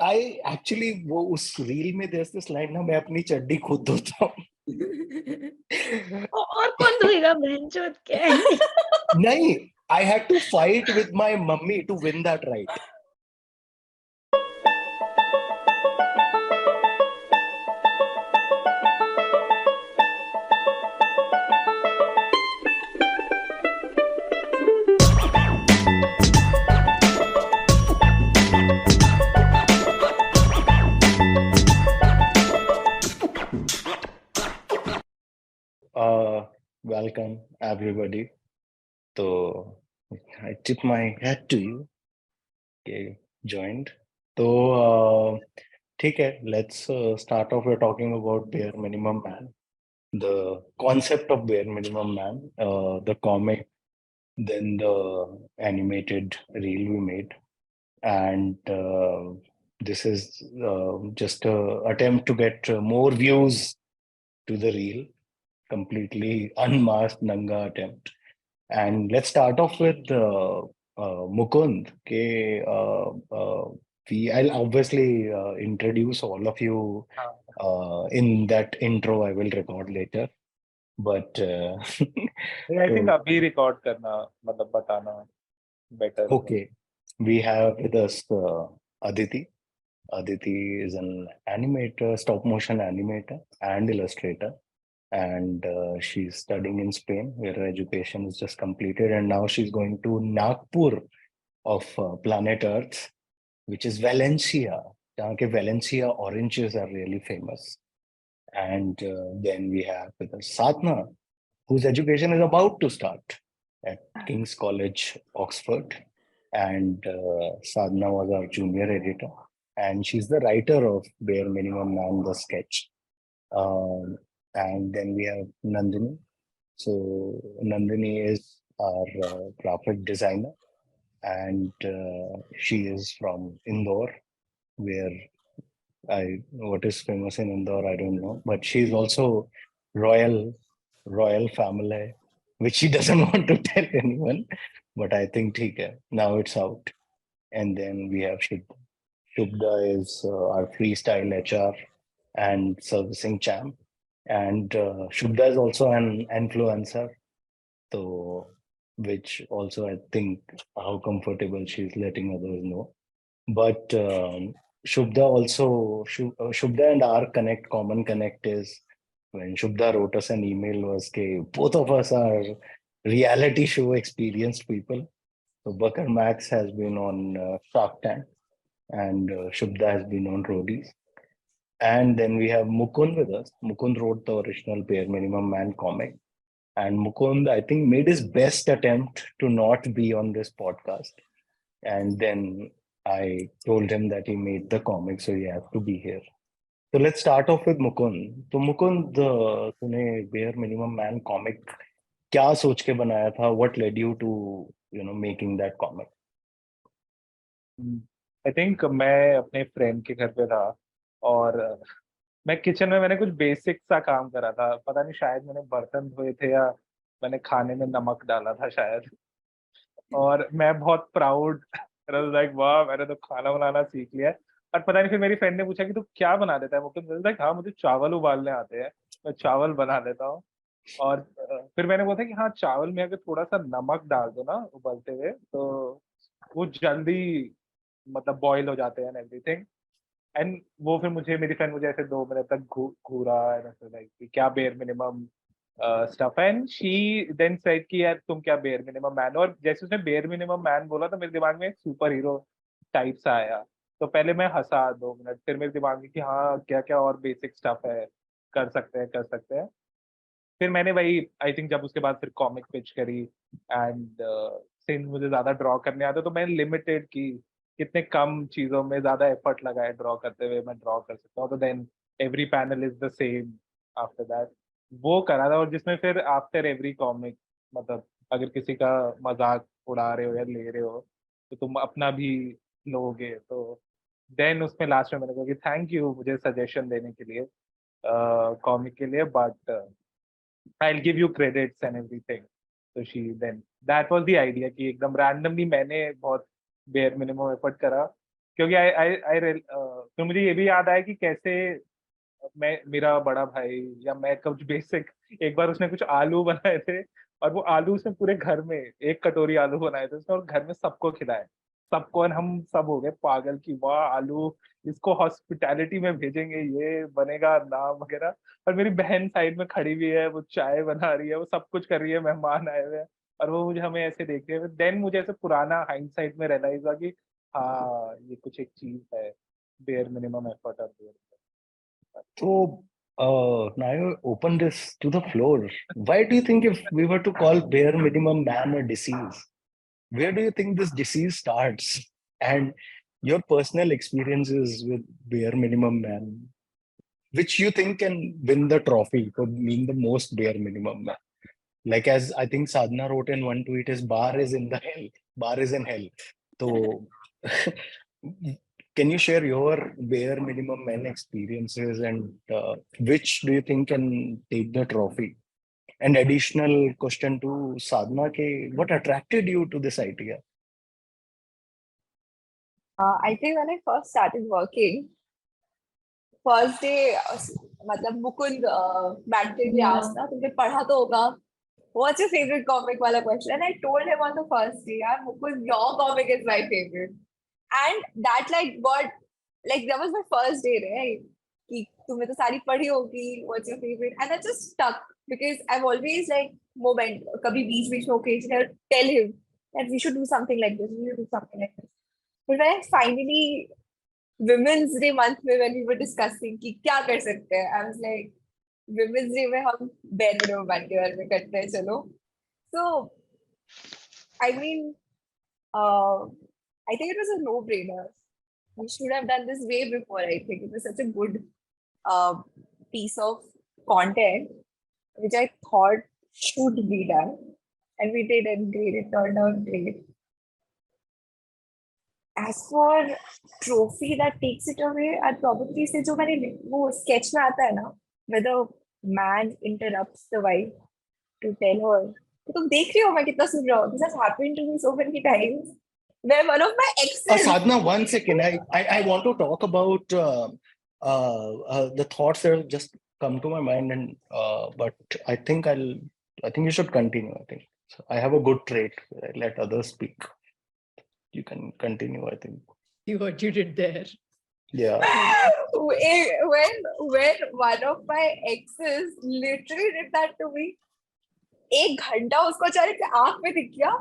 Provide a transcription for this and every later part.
I actually वो उस reel में there's this line ना, मैं अपनी चड्डी खुद धोता हूँ. और कौन धोएगा बहनचोद के? नहीं, I had to fight with my mummy to win that right. Welcome everybody. So I tip my hat to you. Okay, joined. So ठीक है. Let's start off. We're talking about bare minimum man. The concept of bare minimum man, the comic, then the animated reel we made, and this is just a attempt to get more views to the reel. Completely unmasked Nanga attempt. And let's start off with Mukund. Okay, I'll obviously introduce all of you in that intro. I will record later, but I think अभी record करना मतलब बताना better. Okay, we have with us Aditi. Aditi is an animator, stop motion animator and illustrator. And she's studying in Spain, where her education is just completed. And now she's going to Nagpur of planet Earth, which is Valencia. Valencia oranges are really famous. And then we have with us Sadhana, whose education is about to start at King's College, Oxford. And Sadhana was our junior editor. And she's the writer of Bare Minimum Man, the sketch. And then we have Nandini. So Nandini is our graphic designer, and she is from Indore, where what is famous in Indore, I don't know, but she's also royal family, which she doesn't want to tell anyone, but I think now it's out. And then we have Shubda. Shubda is our freestyle HR and servicing champ. And Shubda is also an influencer, so which also I think how comfortable she's letting others know. But Shubda also, Shubda and our common connect is when Shubda wrote us an email was okay, both of us are reality show experienced people. So Bakarmax has been on Shark Tank and Shubda has been on Roadies. And then we have Mukund with us. Mukund wrote the original Bare Minimum Man comic. And Mukund, I think, made his best attempt to not be on this podcast. And then I told him that he made the comic, so he has to be here. So let's start off with Mukund. So Mukund, तूने Bare Minimum Man comic क्या सोच के बनाया था? What led you to making that comic? I think मैं अपने friend के घर पे था और मैं किचन में मैंने कुछ बेसिक सा काम करा था. पता नहीं शायद मैंने बर्तन धोए थे या मैंने खाने में नमक डाला था शायद. और मैं बहुत प्राउड लाइक वाह मैंने तो खाना बनाना सीख लिया. और पता नहीं फिर मेरी फ्रेंड ने पूछा कि तू क्या बना देता है. मुझे लाइक हाँ मुझे चावल उबालने आते हैं, मैं चावल बना देता हूँ. और फिर मैंने बोला कि हाँ चावल में अगर थोड़ा सा नमक डाल दो ना उबलते हुए तो वो जल्दी मतलब बॉईल हो जाते हैं एवरीथिंग. एंड वो फिर मेरी फ्रेंड मुझे ऐसे 2 मिनट तक घूरा लाइक क्या bare minimum stuff. And she then said कि यार तुम क्या बेयर मिनिमम मैन. और जैसे उसने बेयर मिनिमम मैन बोला तो मेरे दिमाग में एक सुपर हीरो टाइप सा आया. तो पहले मैं हंसा 2 मिनट, फिर मेरे दिमाग में कि हाँ क्या क्या और बेसिक स्टफ है, कर सकते हैं. फिर मैंने वही आई थिंक जब उसके बाद फिर कॉमिक पिच करी. एंड सिंस मुझे ज्यादा ड्रॉ करने आता तो मैंने लिमिटेड की कितने कम चीजों में ज्यादा एफर्ट लगाए ड्रॉ करते हुए मैं ड्रॉ कर सकता हूँ. तो then every panel is the same after that वो करा था. और जिसमें फिर आफ्टर एवरी कॉमिक मतलब अगर किसी का मजाक उड़ा रहे हो या ले रहे हो तो तुम अपना भी लोगे. तो देन उसमें लास्ट में मैंने कहा कि थैंक यू मुझे सजेशन देने के लिए कॉमिक के लिए, but I'll give you credits and everything. So that was the idea कि एकदम randomly मैंने बहुत bare minimum effort करा क्योंकि तो मुझे ये भी याद आया कि कैसे मेरा बड़ा भाई या मैं कुछ बेसिक, एक बार उसने कुछ आलू बनाए थे और वो आलू उसने पूरे घर में 1 कटोरी आलू बनाए थे उसने और घर में सबको खिलाए, सबको, और हम सब हो गए पागल कि वाह आलू, इसको हॉस्पिटैलिटी में भेजेंगे, ये बनेगा नाम वगैरह। और मेरी बहन साइड में खड़ी हुई है, वो चाय बना रही है, वो सब कुछ कर रही है, मेहमान आए हुए हैं और वो मुझे हमें ऐसे देख रहे हैं। देन मुझे ऐसे पुराना हाइंडसाइट में रियलाइज हुआ कि हाँ ये कुछ एक चीज है, बेयर मिनिमम एफर्ट और So now you open this to the floor. Why do you think if we were to call bare minimum man a disease, where do you think this disease starts? And your personal experiences with bare minimum man, which you think can win the trophy for being the most bare minimum man? Like as I think Sadhana wrote in one tweet, is bar is in the hell. Bar is in hell. So can you share your bare minimum man experiences and which do you think can take the trophy? And additional question to Sadhana, ke, what attracted you to this idea? I think when I first started working, first day, मतलब Mukund Baatcheet ने asked ना, तुमने पढ़ा तो होगा, what's your favorite comic वाला question, and I told him on the first day, यार Mukund, your comic is my favorite, and that like got, like that was my first day, right? कि तुमने तो सारी पढ़ी होगी, what's your favorite, and that just stuck because I've always like moment, कभी बीच में occasion I'll tell him that we should do something like this, we should do something like this. But when I finally Women's Day month में when we were discussing कि क्या कर सकते हैं, I was like Women's Day में हम bare minimum मान के बारे में करते हैं, चलो. So I mean, I think it was a no-brainer. We should have done this way before. I think it was such a good piece of content which I thought should be done, and we did, and great. It turned out great. As for trophy that takes it away, I'd probably say जो मैंने वो sketch में आता है ना, where the man interrupts the wife to tell her. तो तुम देख रही हो मैं कितना सुन रहा हूँ. This has happened to me so many times. Where one of my exes. Sadhana, 1 second. I want to talk about the thoughts that have just come to my mind, and but I think you should continue. I think so. I have a good trait. I let others speak. You can continue. I think. See what you did there. Yeah. when one of my exes literally did that to me, 1 घंटा उसको अचानक से आंख में दिख गया,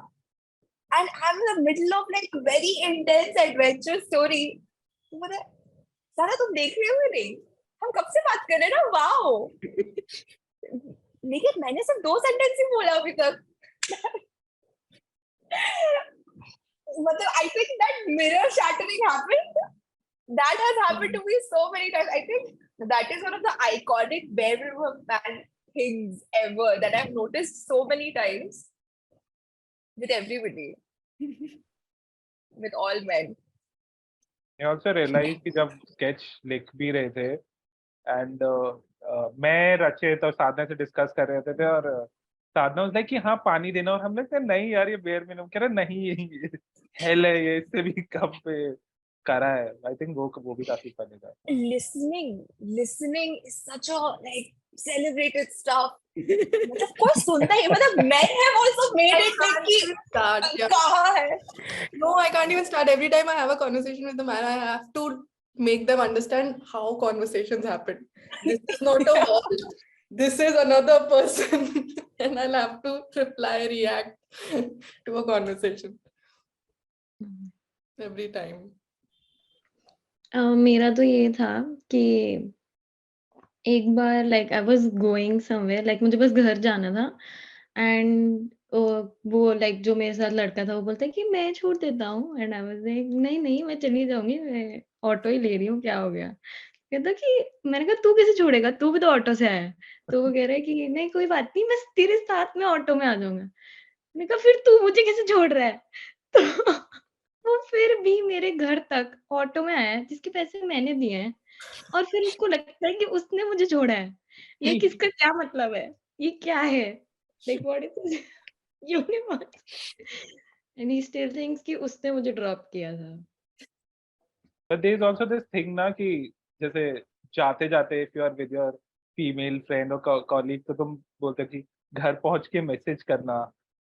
and I'm in the middle of like very intense adventure story. तो बोला, सारा तुम देख रहे हो नहीं, हम कब से बात कर रहे हैं ना, वाओ. लेकिन मैंने सिर्फ 2 सेंटेंस ही बोला अभी तक. मतलब I think that mirror shattering happened. That has happened to me so many times. I think that is one of the iconic bare minimum man things ever that I've noticed so many times with everybody, with all men. I also realized कि जब sketch लिख भी रहे थे and मैं रचित और साधना से डिस्कस कर रहे थे और साधना was like कि हाँ पानी देना, और हम लोग नहीं यार ये बेयर मिनिमम, कह रहे नहीं ये हेल है, ये इससे भी कम पे करा है. I think वो भी काफी फनी था. Listening is such a like celebrated stuff. मतलब कोई सुनता ही, मतलब men have also made it like कि कहाँ है. No, I can't even start. Every time I have a conversation with the man, I have to make them understand how conversations happen. This is not a wall. This is another person. And I'll have to reply, react to a conversation. Every time. मेरा तो ये था कि एक बार like I was going somewhere, like मुझे बस घर जाना था, एंड वो लाइक जो मेरे साथ लड़का था वो बोलता है कि मैं छोड़ देता हूँ, एंड आई वाज लाइक नहीं नहीं मैं चली जाऊंगी, मैं ऑटो ही ले रही हूँ, क्या हो गया. कहता कि मैंने कहा तू कैसे छोड़ेगा, तू भी तो ऑटो से आया है. तो वो कह रहा है कि नहीं कोई बात नहीं, मैं तेरे साथ में ऑटो में आ जाऊंगा. मैंने कहा फिर तू मुझे कैसे छोड़ रहा है. तो वो फिर भी मेरे घर तक ऑटो में आया है, जिसके पैसे मैंने दिए हैं, और फिर उसको लगता है कि उसने मुझे छोड़ा है. ये किसका क्या मतलब है, ये क्या है, like what is this universe. And he still thinks कि उसने मुझे ड्रॉप किया था. But there is also this thing ना कि जैसे जाते जाते if you are with your female friend or colleague तो तुम बोलते हो कि घर पहुंच के मैसेज करना.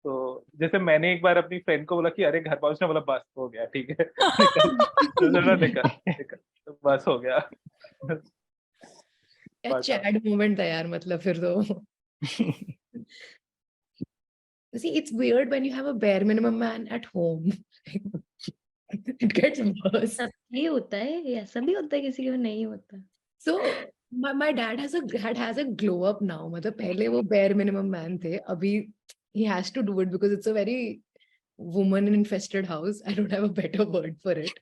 तो जैसे मैंने एक बार अपनी फ्रेंड को बोला कि अरे घर पहुंचना, बोला बस हो गया ठीक है निकल. तो बोला निकल तो बस हो गया. क्या चैड मोमेंट था यार, मतलब फिर तो. See, it's weird when you have a bare minimum man at home. It gets worse. सबके होता है, ऐसा भी होता है, किसी के में नहीं होता. So my dad has a glow up now. मतलब पहले वो bare minimum man थे, अभी he has to do it because it's a very woman infested house. I don't have a better word for it.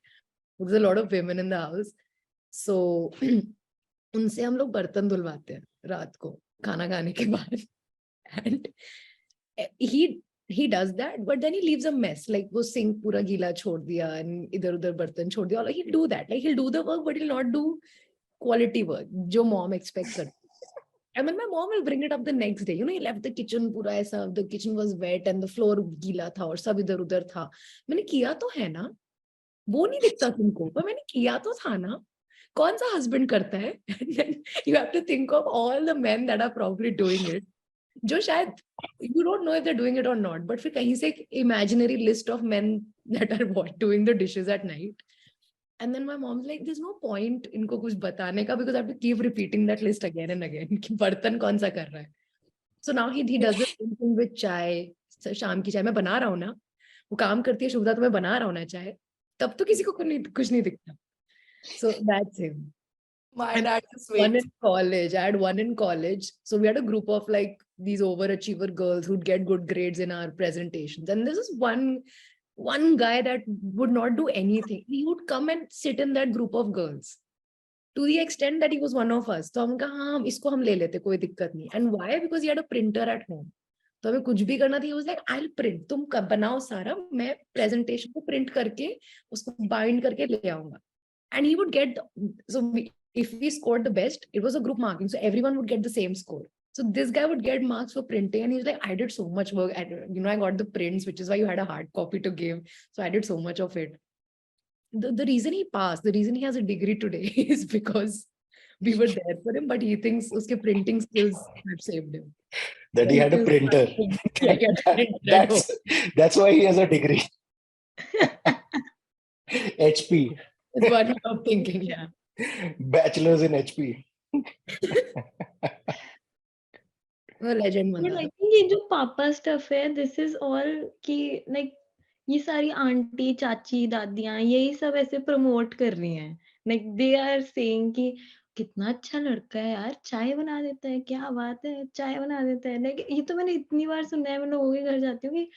There's a lot of women in the house. So उनसे हम लोग बर्तन धुलवाते हैं रात को खाना खाने के बाद. And he does that, but then he leaves a mess. Like वो sink पूरा गीला छोड़ दिया and इधर उधर बर्तन छोड़ दिया. Like he'll do that. Like he'll do the work, but he'll not do quality work जो mom expects करती. And then my mom will bring it up the next day. You know, he left the kitchen पूरा ऐसा, the kitchen was wet and the floor गीला था और सब इधर उधर था. मैंने किया तो है ना, वो नहीं दिखता तुमको, पर मैंने किया तो था ना. कौन सा husband करता है? And then you have to think of all the men that are probably doing it. जो शायद you don't know if they're doing it or not, but फिर कहीं से एक imaginary list of men that are doing the dishes at night. And then my mom's like, there's no point इनको कुछ बताने का because I have to keep repeating that list again and again कि बर्तन कौन सा कर रहा है. So now he does the same thing with चाय. शाम की चाय मैं बना रहा हूँ ना, वो काम करती है शुभदा, तो मैं बना रहा हूँ ना चाय, तब तो किसी को कुछ नहीं दिखता. So that's him. My dad is One wait. in college. I had one in college. So we had a group of like these overachiever girls who'd get good grades in our presentations. And this is one guy that would not do anything. He would come and sit in that group of girls to the extent that he was one of us. So हम कहा हाँ इसको हम ले लेते, कोई दिक्कत नहीं. And why? Because he had a printer at home. तो हमें कुछ भी करना था. He was like, I'll print. तुम बनाओ सारा, मैं presentation को print करके उसको bind करके ले आऊंगा. And he would get, if we scored the best, it was a group marking. So everyone would get the same score. So this guy would get marks for printing. And he was like, I did so much work. I got the prints, which is why you had a hard copy to give. So I did so much of it. The reason he passed, the reason he has a degree today is because we were there for him, but he thinks uske printing skills have saved him. That he had a printer. Yeah, he had a printer at home. That's why he has a degree. HP. Is what I'm thinking, yeah. Bachelor's in HP. A legend But banda. I think ये जो पापा stuff है, this is all कि like ये सारी aunty चाची दादियाँ यही सब ऐसे प्रमोट कर रही हैं. Like they are saying कि कितना अच्छा लड़का है यार, चाय बना देता है, क्या बात है, चाय बना देता है. Like ये तो मैंने इतनी बार सुना है. मैं लोगों के घर जाती हूँ कि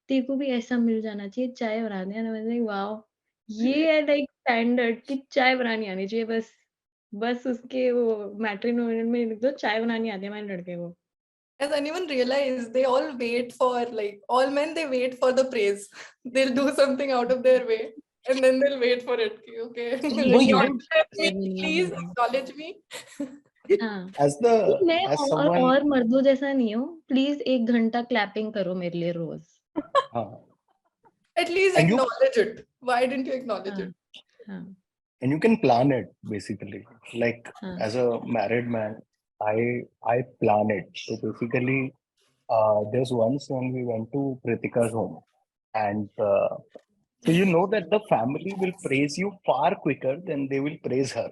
तेरे को भी ऐसा मिल जाना चाहिए, चाय बना दे. मैं like वाओ, ये है like standard कि चाय बनानी आनी चाहिए. बस उसके वो मैट्रिमोनियल में लिख दो चाय बनानी आती है हमारे लड़के को. Has anyone realized they all wait for, like, all men, they wait for the praise. They'll do something out of their way and then they'll wait for it. Okay. No, you Acknowledge me, please acknowledge me. हाँ. as मैं someone. और मर्दों जैसा नहीं हूँ. Please 1 घंटा clapping करो मेरे लिए रोज. At least And acknowledge it. Why didn't you acknowledge it? हाँ. And you can plan it basically. Like हाँ. as a married man, I plan it. So basically, there's once when we went to Pritika's home, and so you know that the family will praise you far quicker than they will praise her,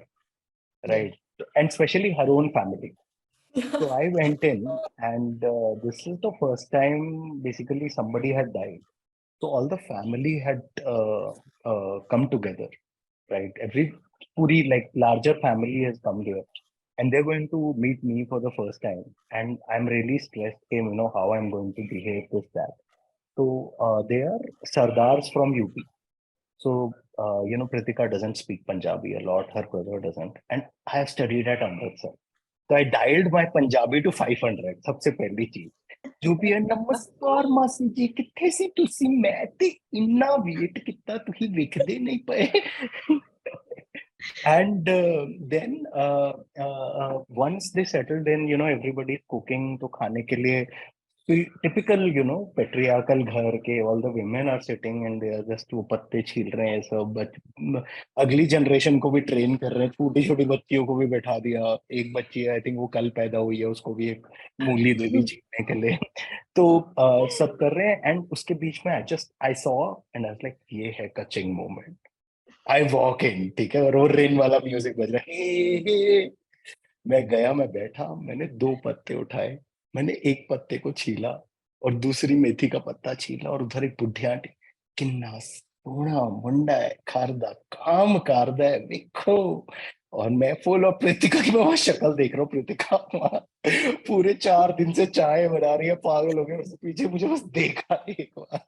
right? And especially her own family. So I went in, and this is the first time basically somebody had died. So all the family had come together, right? Every puri like larger family has come here, and they're going to meet me for the first time. And I'm really stressed, how I'm going to behave, this, that. So they are Sardars from UP. So, Pritika doesn't speak Punjabi a lot, her brother doesn't. And I have studied at Amritsar. So I dialed my Punjabi to 500, सबसे पहली चीज. जो भी है नमस्कार मासी जी किथे सी तुसी मैं ते इन्ना वेट किता तुही वेखदे नहीं पए. And then once they settled in, everybody is cooking, तो खाने के लिए typical, patriarchal घर के all the women are sitting and they are just वो पत्ते छील रहे हैं सब अगली जनरेशन को भी ट्रेन कर रहे हैं, छोटी छोटी बच्चियों को भी बैठा दिया, एक बच्ची आई थिंक वो कल पैदा हुई है, उसको भी एक मूली दे दी छीलने के लिए। तो सब कर रहे हैं एंड उसके बीच में I saw and I was like ये है कचिंग मोमेंट। आई वॉक इन, ठीक है, और वो रेन वाला म्यूजिक बज रहा है, हे। मैं गया, मैं बैठा, मैंने 2 पत्ते उठाए, मैंने एक पत्ते को छीला और दूसरी मेथी का पत्ता छीला और उधर एक बुढ़ी आंटी, किन्ना सोना मुंडा है, खारदा काम कारदा है देखो। और मैं फुल और प्रीतिका की मैं वहां शक्ल देख रहा हूँ, प्रीतिका वहां पूरे 4 दिन से चाय बना रही है, पागल हो गए, उसके पीछे मुझे बस देखा एक बार।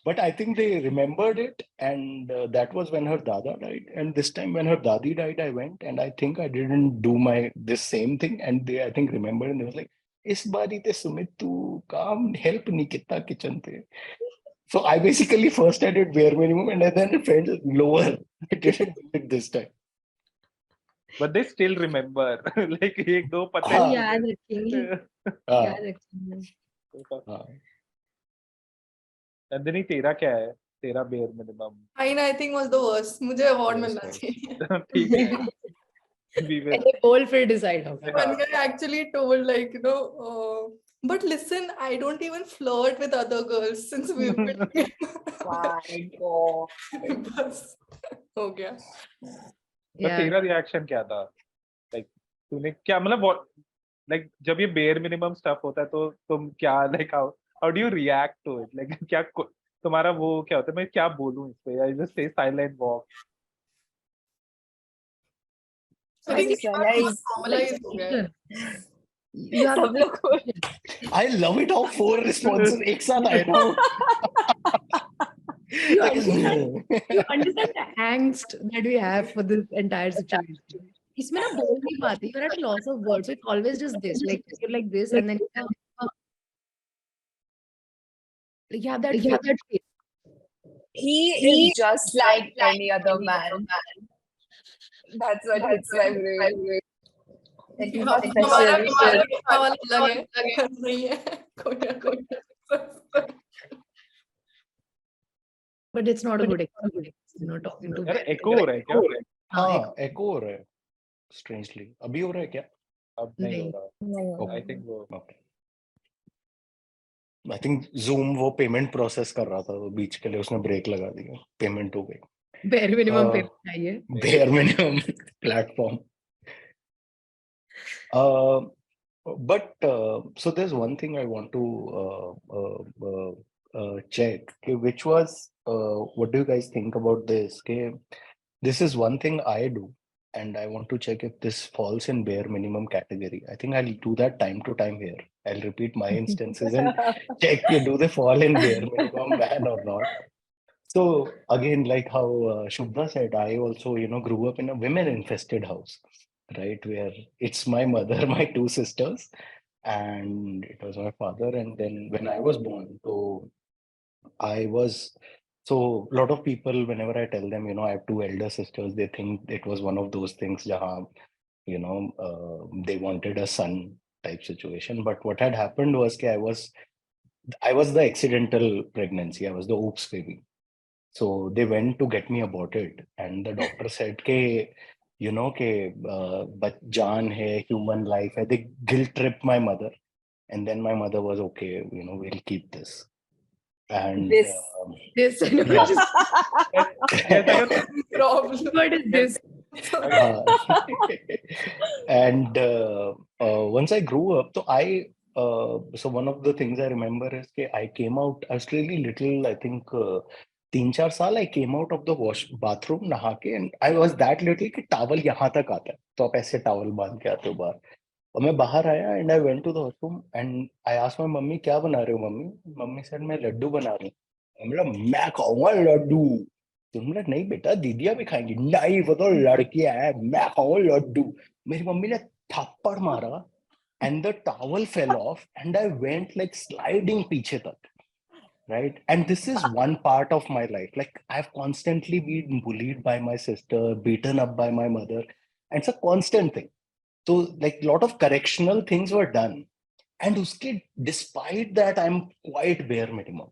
But I think they remembered it, and that was when her dada died. And this time, when her dadi died, I went, and I think I didn't do this same thing. And they, I think, remembered, and they was like, "इस बारी ते सुमित तू काम help नहीं कितना kitchen ते." So I basically first I did bare minimum, and then I felt lower. I didn't do it this time. But they still remember. Like एक दो पत्ते हाँ, याद रखेंगे, हाँ, याद रखेंगे। हाँ। नंदिनी तेरा क्या है, तेरा bare minimum? Mine, I think, was the worst. मुझे award Worst, मिलना worst. चाहिए. ठीक है, we will. पहले बोल फिर डिसाइड होगा। One guy actually told, like, but listen, I don't even flirt with other girls since we've been together. My God. बस हो गया. तो तेरा रिएक्शन क्या था? लाइक तूने क्या मतलब लाइक जब ये bare minimum स्टफ होता है तो तुम क्या like how do you react to it? Like क्या तुम्हारा वो क्या होता है, मैं क्या बोलूं इस पे, I just say silent walk? I think just ये बात realized, normalize हो गया है. You have सब लोग को I love it how 4 responses एक साथ आए ना। you understand the angst that we have for this entire situation. इसमें ना बोल नहीं पाती, you're at a loss of words, so it's always just this, like you're like this, and then you have that face. he is just like any other man. That's what hits my brain. And he's not हमारा special. सवाल अलग है. नहीं है कोई ना कोई. But it's not a good experience, talking to यार एको हो रहा है क्या? हाँ, एको हो रहा है strangely. अभी हो रहा है क्या? अब नहीं हो नहीं. रहा. आई थिंक वो Okay. I think Zoom वो पेमेंट प्रोसेस कर रहा था, तो बीच के लिए उसने ब्रेक लगा दिया, पेमेंट हो गई। bare minimum payment चाहिए। bare minimum platform. But so there's one thing I want to check, which was what do you guys think about this? This is one thing I do, and I want to check if this falls in bare minimum category. I think I'll do that time to time here. I'll repeat my instances and check, do they fall in bare minimum ban or not. So again, like how Shubha said, I also, grew up in a women-infested house, right? Where it's my mother, my 2 sisters, and it was my father. And then when I was born, so a lot of people, whenever I tell them, I have 2 elder sisters, they think it was one of those things, jahan, they wanted a son type situation. But what had happened was I was the accidental pregnancy. I was the oops baby. So they went to get me aborted, and the doctor said, "Ke, but jaan hai, human life hai." They guilt tripped my mother, and then my mother was okay. We'll keep this. And This. yeah. Problem. What is this? And once I grew up, so one of the things I remember is that I came out. I was really little. I think 3-4 साल I came out of the bathroom नहा के, and I was that little कि towel यहाँ तक आता है, तो आप ऐसे towel बांध के आते हो बाहर. और मैं बाहर आया and I went to the washroom and I asked my mummy, क्या बना रहे हो मम्मी? मम्मी said, मैं लड्डू बना रही हूँ. मैं खाऊंगा लड्डू. तुमने नहीं बेटा, दीदियां भी खाएंगी. नहीं, वो तो लड़कियां है, मैं खाऊंगा लड्डू. मेरी मम्मी ने थप्पड़ मारा and the towel fell off and I went like sliding पीछे तक. Right. And this is one part of my life. Like I've constantly been bullied by my sister, beaten up by my mother. And it's a constant thing. So like a lot of correctional things were done. and उसके despite that I'm quite bare minimum.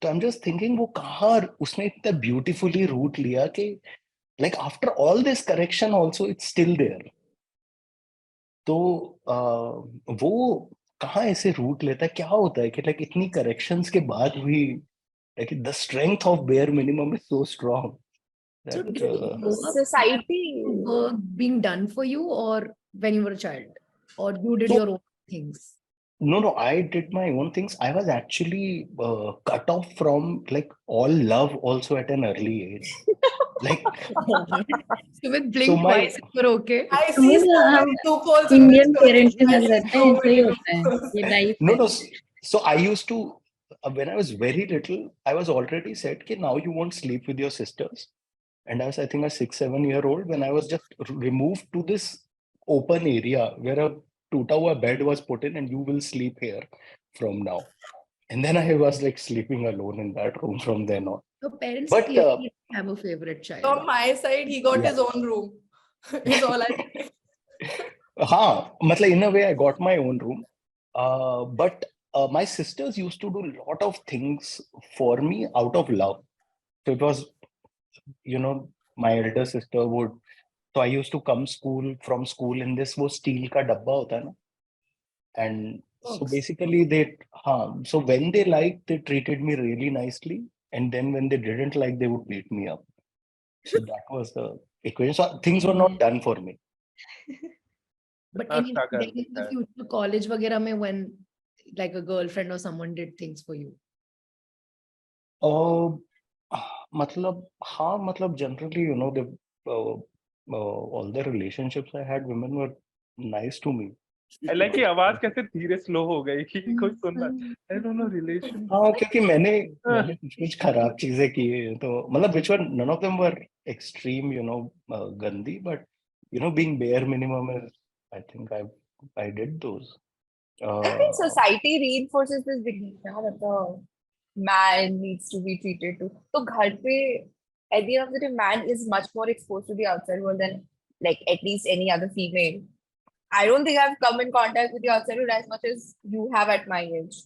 तो I'm just thinking वो कहाँ उसने इतना beautifully root लिया कि like after all this correction also it's still there. तो वो कहाँ ऐसे रूट लेता है, क्या होता है कि like इतनी corrections के बाद भी like the strength of bare minimum is so strong So that did you grow up Society. work being done for you, or when you were a child, or you did So- your own things? No, I did my own things. I was actually cut off from like all love also at an early age. Like, Sumit so blinked my twice and we're okay. I see so हम many loopholes in Indian this parents के story. I साथ see रहते हैं, so ऐसा ही many होता है, loopholes. ये life no है. no. So I used to when I was very little, I was already said कि now you won't sleep with your sisters. And I was, I think, a 6-7-year-old when I was just removed to this open area where a two-tower bed was put in, and you will sleep here from now. And then I was like sleeping alone in that room from then on. Your parents But clearly didn't have a favorite child. From my side, he got Yeah. his own room. Is all I. हाँ, मतलब in a way I got my own room. But my sisters used to do a lot of things for me out of love. So it was, my elder sister would. So I used to come from school in this वो steel का डब्बा होता है ना. And so Box. basically so when they liked, they treated me really nicely, and then when they didn't like, they would beat me up. So that was the equation. So things were not done for me. But कितना any अच्छा कर then in देता the है. future, college वगैरह में, when like a girlfriend or someone did things for you? मतलब हाँ, मतलब generally, the all the relationships I had, women were nice to me. I like कि आवाज कैसे धीरे स्लो हो गई कि कोई सुन रहा. I don't know relation. हाँ, क्योंकि मैंने कुछ खराब चीजें की हैं, तो मतलब which were none of them were extreme, गंदी, but being bare minimum is, I think I did those. I think society reinforces this belief now that the man needs to be treated to. So घर पे, at the end of the day, man is much more exposed to the outside world than like at least any other female. I don't think I've come in contact with the outside world as much as you have at my age.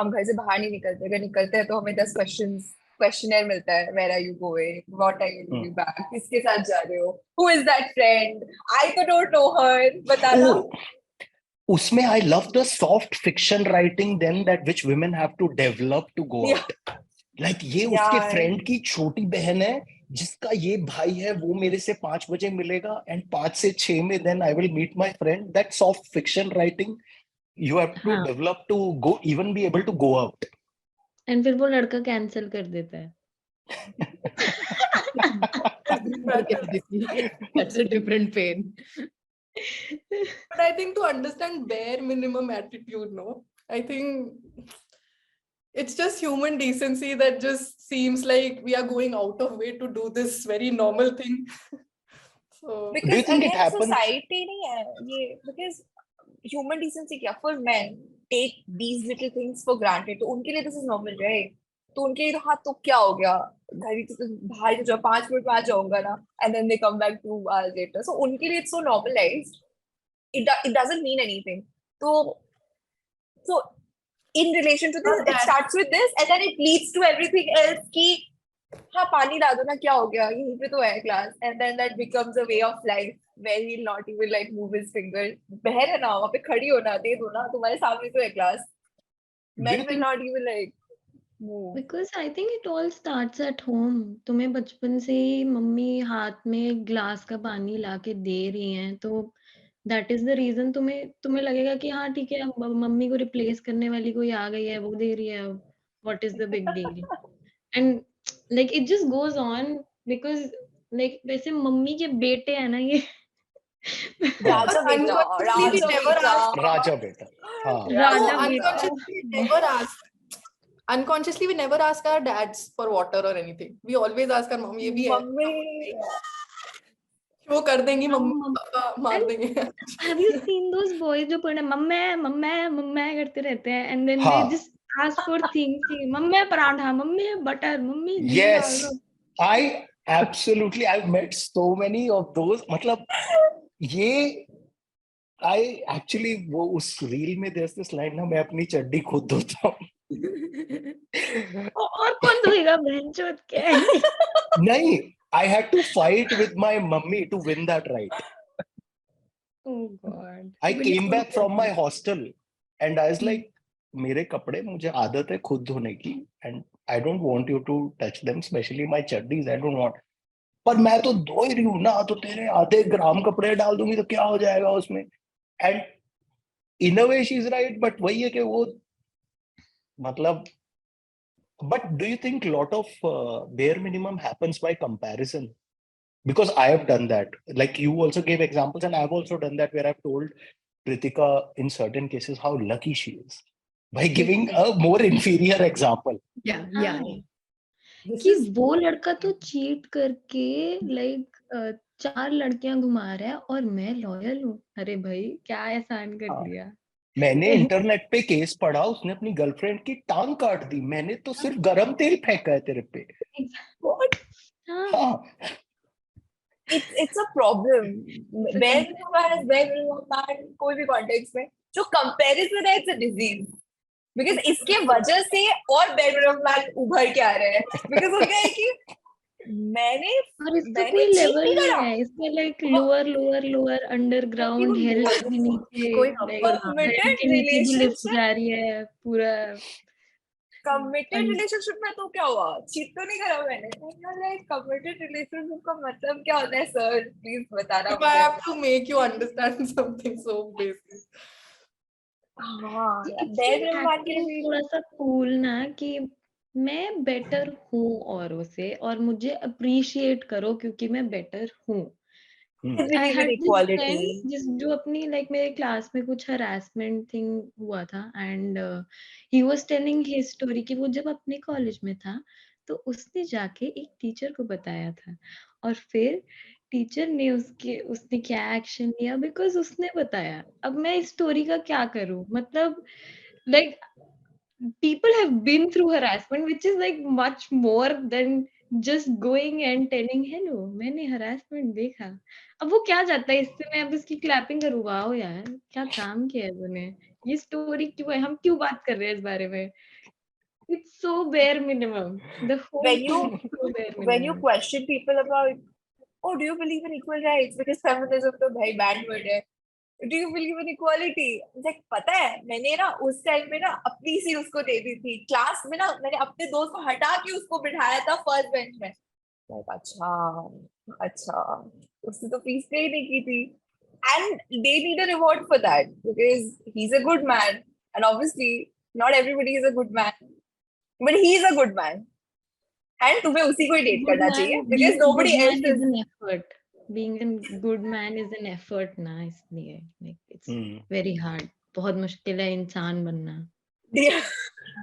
हम घर से बाहर नहीं निकलते, अगर निकलते हैं तो हमें 10 क्वेश्चनर मिलता है. Where are you going? What are you doing back? किसके साथ जा रहे हो? Who is that friend? I तो don't know her. बताना. Oh, उसमें I love the soft fiction writing then that which women have to develop to go out. Like ये उसके friend की छोटी बहन है जिसका ये भाई है, वो मेरे से 5 बजे मिलेगा, and 5 से 6 में then I will meet my friend. That soft fiction writing you have to develop to go, even be able to go out. And फिर वो लड़का कैंसिल कर देता है. That's a different pain. But I think to understand bare minimum attitude, no, I think it's just human decency that just seems like we are going out of way to do this very normal thing. So because do you think again, it happens? society नहीं है ये, because human decency क्या, for men take these little things for granted. तो उनके लिए this is normal, right? तो उनके लिए हाँ तो क्या हो गया, घर ही तो बाहर तो जो 5 मिनट में आ जाऊंगा ना, and then they come back 2 hours later. So उनके लिए it's so normalized. It doesn't mean anything. So in relation to this, it starts with this, and then it leads to everything else. कि हाँ पानी ला दो ना, क्या हो गया, यहीं पे तो है class, and then that becomes a way of life where he'll not even like move his finger. बहर है ना, वहाँ पे खड़ी हो ना, दे दो ना, तुम्हारे सामने तो है class. Men will not even like move. Because I think it all starts at home. तुम्हें बचपन से ही मम्मी हाथ में ग्लास का पानी ला के दे रही हैं, तो that is the reason तुम्हें लगेगा कि हाँ ठीक है, मम्मी को रिप्लेस करने वाली कोई आ गई है, वो दे रही है, what is the big deal? And like it just goes on because like वैसे मम्मी के बेटे हैं ना ये. राजा बेटा, unconsciously we never ask. राजा बेटा, हाँ. राजा Unconsciously we never ask. Unconsciously we never ask our dads for water or anything. We always ask our mom. ये भी है. मम्मी वो कर देंगी, मम्मी पापा मार देंगे. Have you seen those boys जो पूरे मम्मी करते रहते हैं, and then they just ask for things कि मम्मी पराठा, मम्मी बटर, मम्मी घी डाल दो. Yes, I've met so many of those. मतलब ये I actually वो उस रील में there's this line ना, मैं अपनी चड्डी खुद धोता हूँ. और कौन धोएगा बहनचोद के? नहीं, I had to fight with my mummy to win that right. Oh God. I came back from my hostel and I was Hmm. like, मेरे कपड़े मुझे आदत है खुद धोने की and I don't want you to touch them, especially my chaddis. I don't want. पर मैं तो धो ही रही हूँ ना, तो तेरे आधे ग्राम कपड़े डाल दूंगी तो क्या हो जाएगा उसमें? And in a way she's right, but वही है कि वो मतलब. But do you think a lot of bare minimum happens by comparison? Because I have done that. Like you also gave examples, and I've also done that where I've told Pritika in certain cases how lucky she is by giving a more inferior example. Yeah. हाँ, This कि is वो लड़का तो cheat करके like 4 लड़कियां घुमा रहा है और मैं लॉयल हूँ. अरे भाई क्या एहसान कर हाँ. लिया. मैंने इंटरनेट पे केस पढ़ा, उसने अपनी गर्लफ्रेंड की टांग काट दी, मैंने तो सिर्फ गरम तेल फेंका है तेरे पे. What? हाँ, हाँ. It's a problem. Bare minimum has bare minimum man कोई भी context में जो comparison है, it's a disease. Because इसके वजह से और bare minimum man उभर के आ रहे हैं. Because उनका है कि मैंने और इसका मैंने कोई cheat लेवल नहीं नहीं करा. है. इसका लाइक लोअर अंडरग्राउंड हेल भी नीचे, कोई लाइक Committed के नीचे भी लिफ्ट relationship. जा रही है पूरा. कमिटेड रिलेशनशिप में तो क्या हुआ? चीट तो नहीं करा मैंने. लाइक कमिटेड रिलेशनशिप का मतलब क्या होता है सर? प्लीज बताना If I मुझे. have to make you understand something so basic. हाँ, It's bare like minimum man के acting लिए थोड़ा सा कूल ना कि मैं बेटर हूँ औरों से और मुझे अप्रिशिएट करो क्योंकि मैं बेटर हूँ. I believe in had this friend equality. जो अपनी लाइक मेरे क्लास में कुछ हरासमेंट थिंग हुआ था and he was telling his story कि वो जब अपने कॉलेज में था तो उसने जाके एक टीचर को बताया था और फिर टीचर ने उसने क्या एक्शन लिया बिकॉज उसने बताया. अब मैं इस स्टोरी का क्या करूं? मतलब like people have been through harassment which is like much more than just going and telling hello मैंने harassment देखा. अब वो क्या चाहता है इससे? मैं अब इसकी क्लैपिंग करूँ? वाओ यार क्या काम किया है तूने. ये स्टोरी क्यों है? हम क्यों बात कर रहे हैं इस बारे में? It's so bare minimum. The whole When thing you is so bare when you minimum. question people about, oh, do you believe in equal rights? Because feminism तो भाई bad word है. Do you believe in equality? Like पता है मैंने ना उस time पे ना अपनी सीट उसको दे दी थी क्लास में ना. मैंने अपने दोस्त को हटा के उसको बिठाया था फर्स्ट बेंच में. Like, अच्छा उसने तो फीस पे ही नहीं की थी. And they need a reward for that because he's a good man. And obviously not everybody is a good man, but he's a good man. And तुम्हें उसी को ही डेट Good करना man, चाहिए being because a good nobody man else is is. an effort. Being a good man is an effort ना इसलिए like it's very hard. बहुत मुश्किल है इंसान बनना.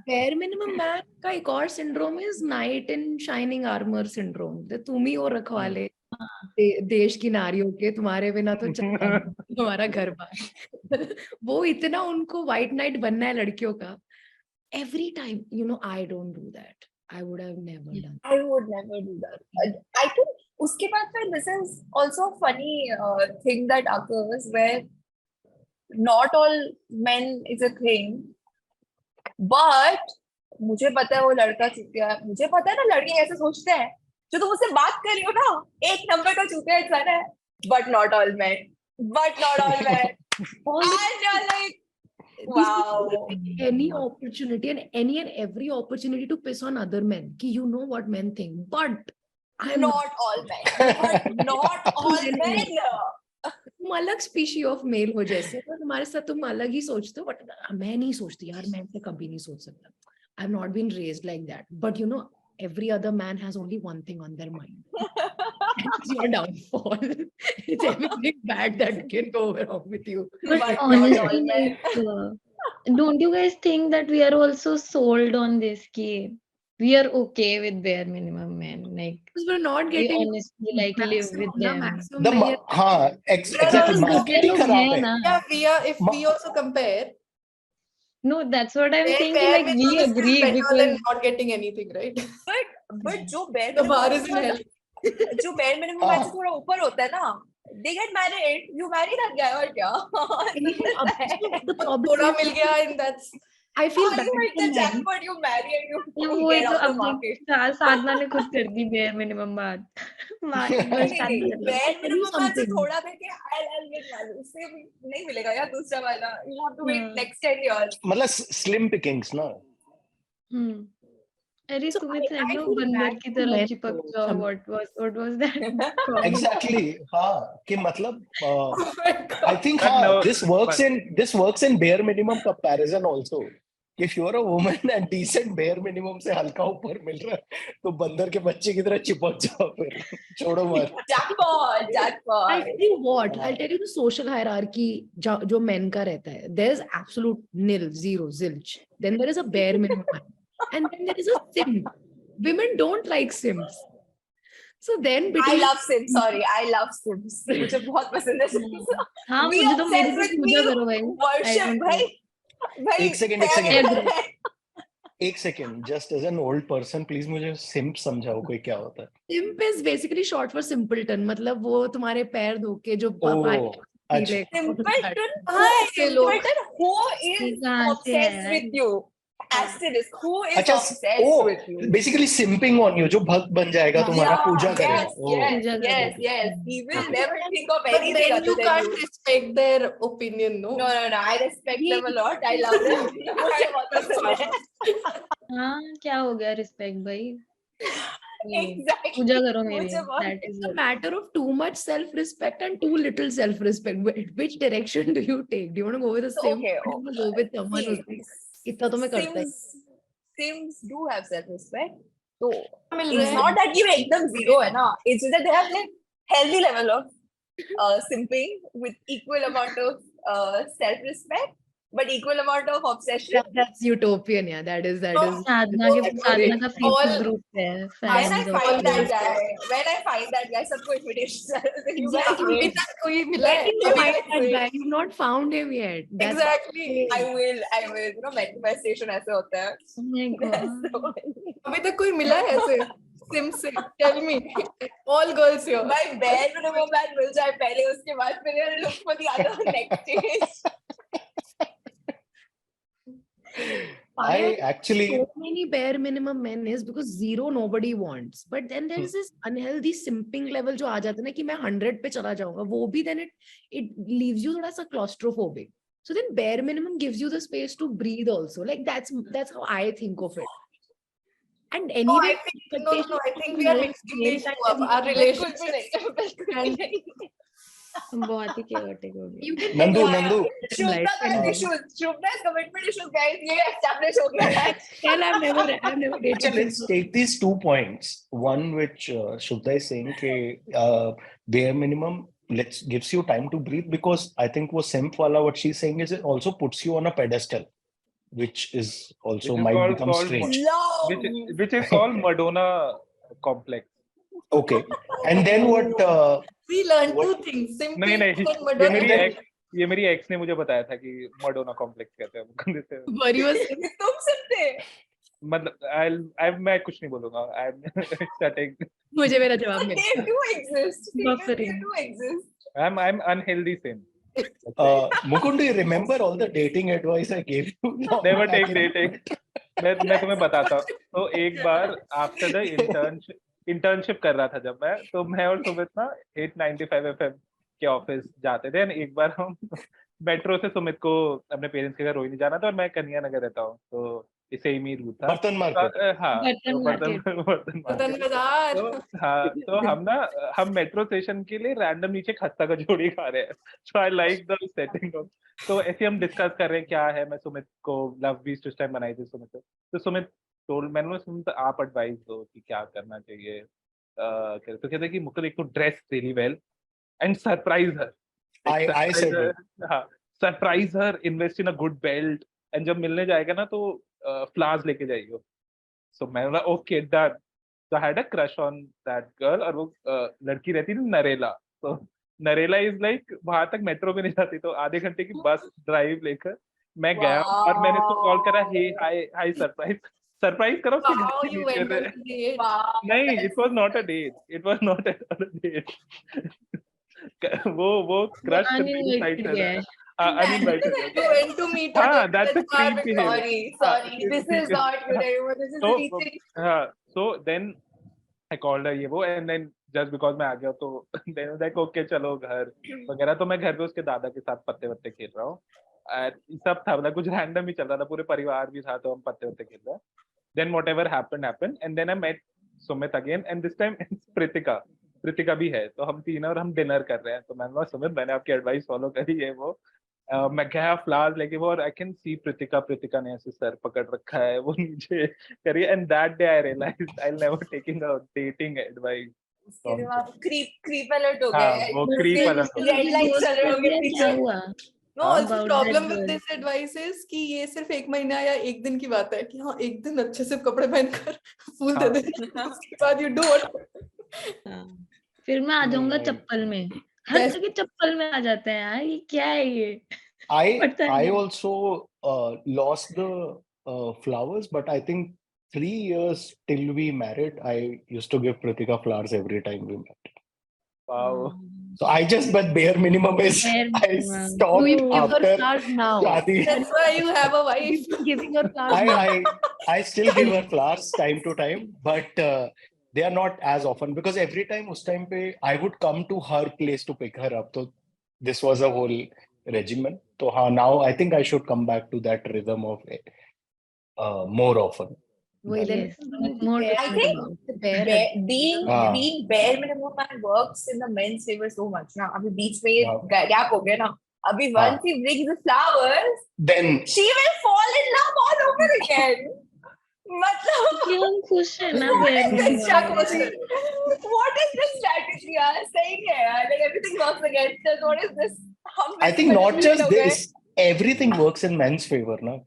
bare minimum man का एक और syndrome is knight in shining armor syndrome. तुम ही हो रखवाले देश की नारियों के, तुम्हारे बिना तो चलता नहीं तुम्हारा घर बार. वो इतना उनको white knight बनना है लड़कियों का. Every time, I don't do that. I would have never done. I would never do that. I think उसके बाद फिर this is also a funny thing that occurs where not all men is a thing, but मुझे पता है वो लड़का चूतिया है. मुझे पता है ना लड़के ऐसे सोचते हैं. जो तुम उससे बात कर रही हो ना, एक नंबर का चूतिया इंसान है. But not all men. But not all men. And you're like, wow. Any opportunity and any and every opportunity to piss on other men. Ki you know what men think, but I'm Not all men. But not all men. तुम अलग species of male हो जैसे, तो तुम्हारे साथ तुम अलग ही सोचते हो, बट मैं नहीं सोचती यार, मैं ऐसे कभी नहीं सोच सकता. I have not been raised like that, but every other man has only one thing on their mind. It's your downfall. It's everything bad that can go wrong with you. But But not honestly, all men. like, don't you guys think that we are also sold on this? Ki we are okay with bare minimum men. Like Because we're not we getting honestly like live with them. maximum The नहीं है. हाँ exactly Because market ही लोग खराब हैं है. ना. Yeah, if we also compare, No, that's what I'm saying. Ki, bare like we minimum is still agree better because than not getting anything, right? But जो bare The bar minimum is in hell. जो bare minimum से थोड़ा ऊपर होता है ना, they get married, you marry that guy or क्या? The problem थोड़ा is, मिल गया and that's I feel Oh, bad you hit for the men. jackpot, you marry and you वो get तो off the अब तो market. साधना ने खुद कर दी bare minimum बात बस नहीं शादी नहीं, कर लो bare tell you minimum बात से something. थोड़ा करके I'll get married. उससे नहीं मिलेगा यार दूसरा वाला. You have to wait हाँ. next 10 years. मतलब slim pickings ना. अरे So Sumit said I no feel बंदर bad की for तरह men चिपक though, जाओ some- what was that Exactly. हाँ कि मतलब oh my God. I think But हाँ no, this works in bare minimum comparison also. If you're a woman and decent bare minimum से हल्का ऊपर मिल रहा है तो बंदर के बच्चे की तरह चिपक जाओ फिर छोड़ो मत. Jackpot, I'll jackpot. tell you what, I'll tell you the social hierarchy जो men का रहता है. There's absolute nil, zero, zilch. Then there is a bare minimum. And then there is a simp. Women don't like simps. So then I between love Sims. Sorry, I love Sims. मुझे बहुत पसंद है Sims. हाँ Be मुझे तो मेरी obsessed तो with me. पूजा करो भाई I Worship don't भाई. भाई. एक सेकंड एक second just as an old person please मुझे सिम्प समझाओ कोई क्या होता है. simp is basically short for simpleton. मतलब वो तुम्हारे पैर धो के जो ओह अच्छा. Simpleton. हाँ, ये लोग. Simpleton. Who is ये कहाँ से है obsessed यार? with you? Asterisk. Who is अच्छा obsessed with you? Basically simping on you जो भक्त बन जाएगा तुम्हारा Yeah, पूजा करे. yes, yes, पूजा yes, करे. yes. He will never think of But anything then other you than can't you. respect their opinion, no? No, I respect them a lot. I love them. मुझे बहुत पसंद है. हाँ क्या हो गया रिस्पेक्ट भाई Exactly. पूजा करो मेरी मुझे बहुत- that is It's a it. matter of too much self-respect and too little self-respect. Which direction do you take? Do you want to go with a simp? Okay, Or do you want to go with someone who's like, इतना तो मैं करता ही. Sims do have self-respect. So mill it's रहे not that you make them zero, है ना? It's just that they have like healthy level of simping with equal amount of self-respect, but equal amount of obsession. That's utopian, yeah. That is. Sadhana Oh, का all- Facebook group है When I fans of find that Sims. guy, सबको invitation. You guys Exactly. wait. अभी तक कोई मिला है? You find that guy. You've not found him yet. That's Exactly. I will. You know, manifestation ऐसे होता है. Oh my God. अभी तक कोई मिला है ऐसे? Sim से. Tell me. All girls here. My bare minimum man मिल जाए पहले उसके बाद फिर I'll look for the other next stage. I actually so many bare minimum men is because zero nobody wants. But then there is this unhealthy simping level जो आ जाता है ना कि मैं 100 पे चला जाऊंगा वो भी then it leaves you थोड़ा सा claustrophobic. So then bare minimum gives you the space to breathe also. Like that's how I think of it. And No, anyway, I think we are mixing these two up. Our relationship. बिल्कुल नहीं. बहुत ही chaotic हो गया you can Nandu Shubhda has issues. Shubhda has commitment issues, guys. ये establish हो गया है. tell I've never dated. Okay, let's take these 2 points. One which Shubhda is saying कि bare minimum gives you time to breathe because I think वो simp वाला what she's saying is it also puts you on a pedestal, which is also Which is might called- become called strange. Love. which is called Madonna complex. Okay, and then what? We learned What- two things. Simping नहीं and ये Madonna. मेरी x ने मुझे बताया था कि Madonna complex कहते हैं. Were you a तुम सुनते. मतलब मैं कुछ नहीं बोलूंगा. मुझे मेरा जवाब मिल They do exist. They Buffering. do exist. I'm unhealthy sim. Mukund, do you remember all the dating advice I gave you? Never take dating. मैं तुम्हें बताता हूँ. तो एक बार after the internship कर रहा था जब तो मैं और सुमित ना 895 FM के ऑफिस जाते थे. एक बार हम मेट्रो से सुमित को अपने पेरेंट्स के घर रोहिणी जाना था और मैं कन्या नगर रहता हूँ तो इसे ही रूट था. बर्तन मार्केट. हाँ बर्तन बर्तन बर्तन बाजार. तो हम मेट्रो स्टेशन के लिए रैंडम नीचे खस्ता का जोड़ी खा रहे हैं. So I like the setting of. तो ऐसे हम डिस्कस कर रहे हैं क्या है. मैं सुमित को लव बीस्ट उस टाइम बनाई थी सुमित से. तो सुमित मैंने सुमित आप एडवाइस दो कि क्या करना चाहिए. तो कहते कि मुकुल एक तो dress really well and surprise her. I said it. हाँ surprise her. Invest in a good belt and जब मिलने जाएगा ना तो फ्लावर्स लेके जाइए. सो मैंने बोला okay done. So I had a crush on that girl और वो लड़की रहती थी नरेला. तो नरेला इज लाइक वहां तक मेट्रो में नहीं जाती तो आधे घंटे की बस ड्राइव लेकर मैं गया और मैंने उसको कॉल करा. हे हाय सरप्राइज करो. Wow, you went on a date. Wow. नहीं, it was not a date. It was not a date. वो क्रश करने की साइड uninvited से गया है. uninvited You went to meet her. हाँ, that's a bar creep with- behavior. Sorry. This is not good anymore. This is So, teaching. so then I called her ये वो, and then just because मैं आ गया तो then was like okay चलो घर वगैरह, तो मैं घर पे उसके दादा के साथ पत्ते वत्ते खेल रहा हूँ. सब था, मतलब कुछ रैंडम ही चल रहा था, पूरे परिवार भी था, तो हम पत्ते वत्ते खेल रहे हैं. Then whatever happened, and then I met Sumit again, and this time it's Pritika भी है, तो हम तीन और हम डिनर कर रहे हैं. तो मैंने बोला सुमित, मैंने आपकी एडवाइस फॉलो करी है वो. मैं गया फ्लावर्स लेके वो, और आई कैन सी प्रीतिका ने ऐसे सर पकड़ रखा है, वो नीचे करिए, and that day I realised I never taking a dating advice. उसके बाद creep alert हो हाँ, गया. वो But creep फिर alert हो उसके Red बाद lights ghost चल रहे कर होंगे दिया, पीछे. क्या हुआ? No, also About problem that with girl. this advice is कि ये सिर्फ एक महीना या एक दिन की बात है कि हाँ एक दिन अच्छे से कपड़े पहनकर फूल दे दे, उसके बाद you do what. हाँ. फिर मैं आ जाऊंगा नहीं. चप्पल में, हर Yes. जगह चप्पल में आ जाते हैं यार, ये क्या है ये? पता I नहीं. also lost the flowers, but I think 3 years till we married, I used to give Pritika flowers every time we met. Wow. So I just, but bare minimum is Bare I minimum. stopped Do you give her after flowers now? शादी. That's why you have a wife. You've been giving her flowers now. I still give her flowers time to time, but they are not as often, because every time उस time पे I would come to her place to pick her up. So this was a whole regimen. So now I think I should come back to that rhythm of more often. Wait, let me Yes, tell you more bare- I think the bare being हाँ. bare minimum man works in the men's favor so much. ना अभी बीच में हाँ. gap हो गया ना. अभी हाँ. once he brings the flowers, Then she will fall in love all over again. मतलब क्यों हम खुश है ना what bare is this minimum strategy? में? What is this strategy? यार सही है यार. Like everything works against us. What is this? हम I think not manipulate just हो गए. this, everything works in men's favor, no?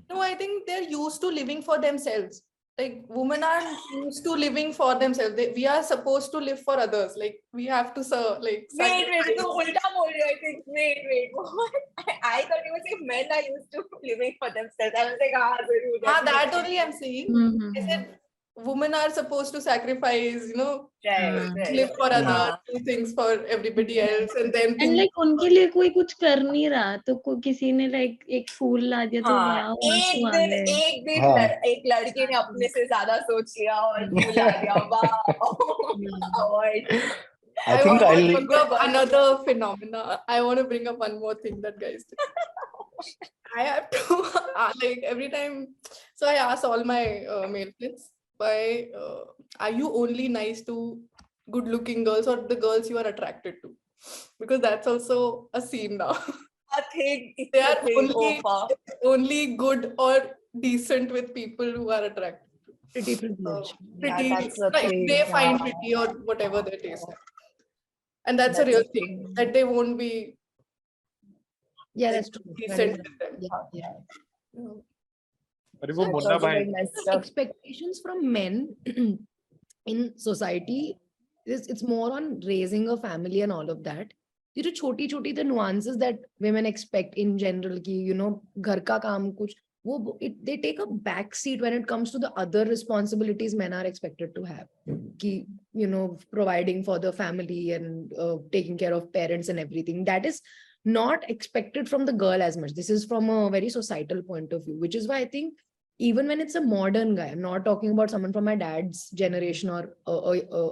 No, I think they're used to living for themselves. Like women are used to living for themselves. We are supposed to live for others. Like we have to serve. Like Wait, sacrifice. तो उल्टा बोल रही है, I think. Wait. What? I thought you were saying men are used to living for themselves. I was like, जरूर. हाँ, that only I'm saying. Hmm, I said women are supposed to sacrifice, Right. live for others, हाँ. do things for everybody else, and then and think. Like उनके लिए कोई कुछ कर नहीं रहा, तो किसी ने लाइक एक फूल ला दिया तो हाँ, वाह एक आंसू आ दिन गए. हाँ. एक लड़के ने अपने से ज्यादा सोच लिया और फूल ला दिया. Wow. I think want to I'll. bring up another phenomena. I want to bring up one more thing that guys do. I have to like every time. So I ask all my male friends, are you only nice to good-looking girls or the girls you are attracted to? Because that's also a scene now. They are only good or decent with people who are attracted. pretty privilege. Pretty, that's the like thing, they find yeah. pretty or whatever their taste is. And that's a real thing, that they won't be Yeah, like, that's true. decent with them. Yeah. अरे वो मुन्ना भाई Expectations from men in society it's more on raising a family and all of that. ये जो छोटी छोटी the nuances that women expect in general कि घर का काम कुछ वो they take a back seat when it comes to the other responsibilities men are expected to have कि providing for the family and taking care of parents and everything. That is not expected from the girl as much. This is from a very societal point of view, which is why I think even when it's a modern guy, I'm not talking about someone from my dad's generation or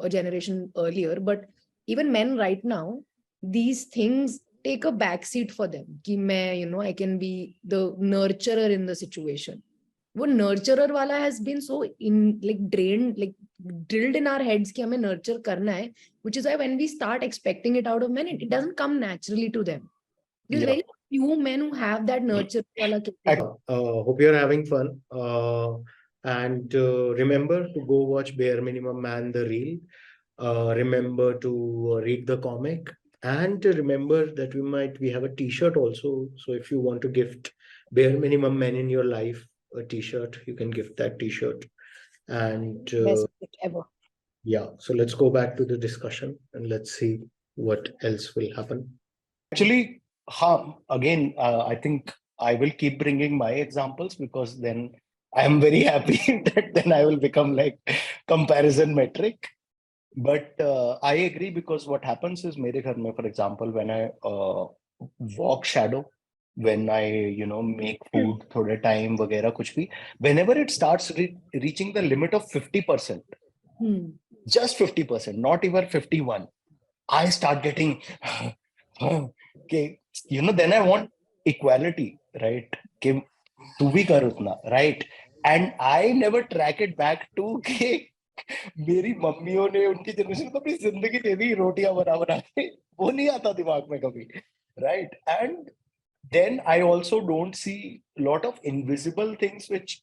a generation earlier, but even men right now, these things take a backseat for them. Ki main, I can be the nurturer in the situation. वो nurturer वाला has been so drilled in our heads कि हमें nurture करना है, which is why when we start expecting it out of men, it doesn't come naturally to them. There's very few men who have that nurture वाला capability. Hope you're having fun. And remember to go watch Bare Minimum Man the Reel. Remember to read the comic. And remember that we have a t-shirt also. So if you want to gift Bare Minimum Men in your life a t-shirt, you can gift that t-shirt. And Best gift ever. yeah, so let's go back to the discussion and let's see what else will happen. Actually, again, I think I will keep bringing my examples because then I am very happy that then I will become like comparison metric. But I agree, because what happens is, मेरे घर में, for example, when I walk shadow, when I make food थोड़े time वगैरह कुछ भी, whenever it starts reaching the limit of 50%, just 50%, not even 51, I start getting okay, then I want equality, right? कि तू भी कर उतना, right? And I never track it back to कि मेरी मम्मियों ने उनकी जनरेशन को अपनी जिंदगी दे दी रोटियां बना बना के, वो नहीं आता दिमाग में कभी, right? And then I also don't see a lot of invisible things which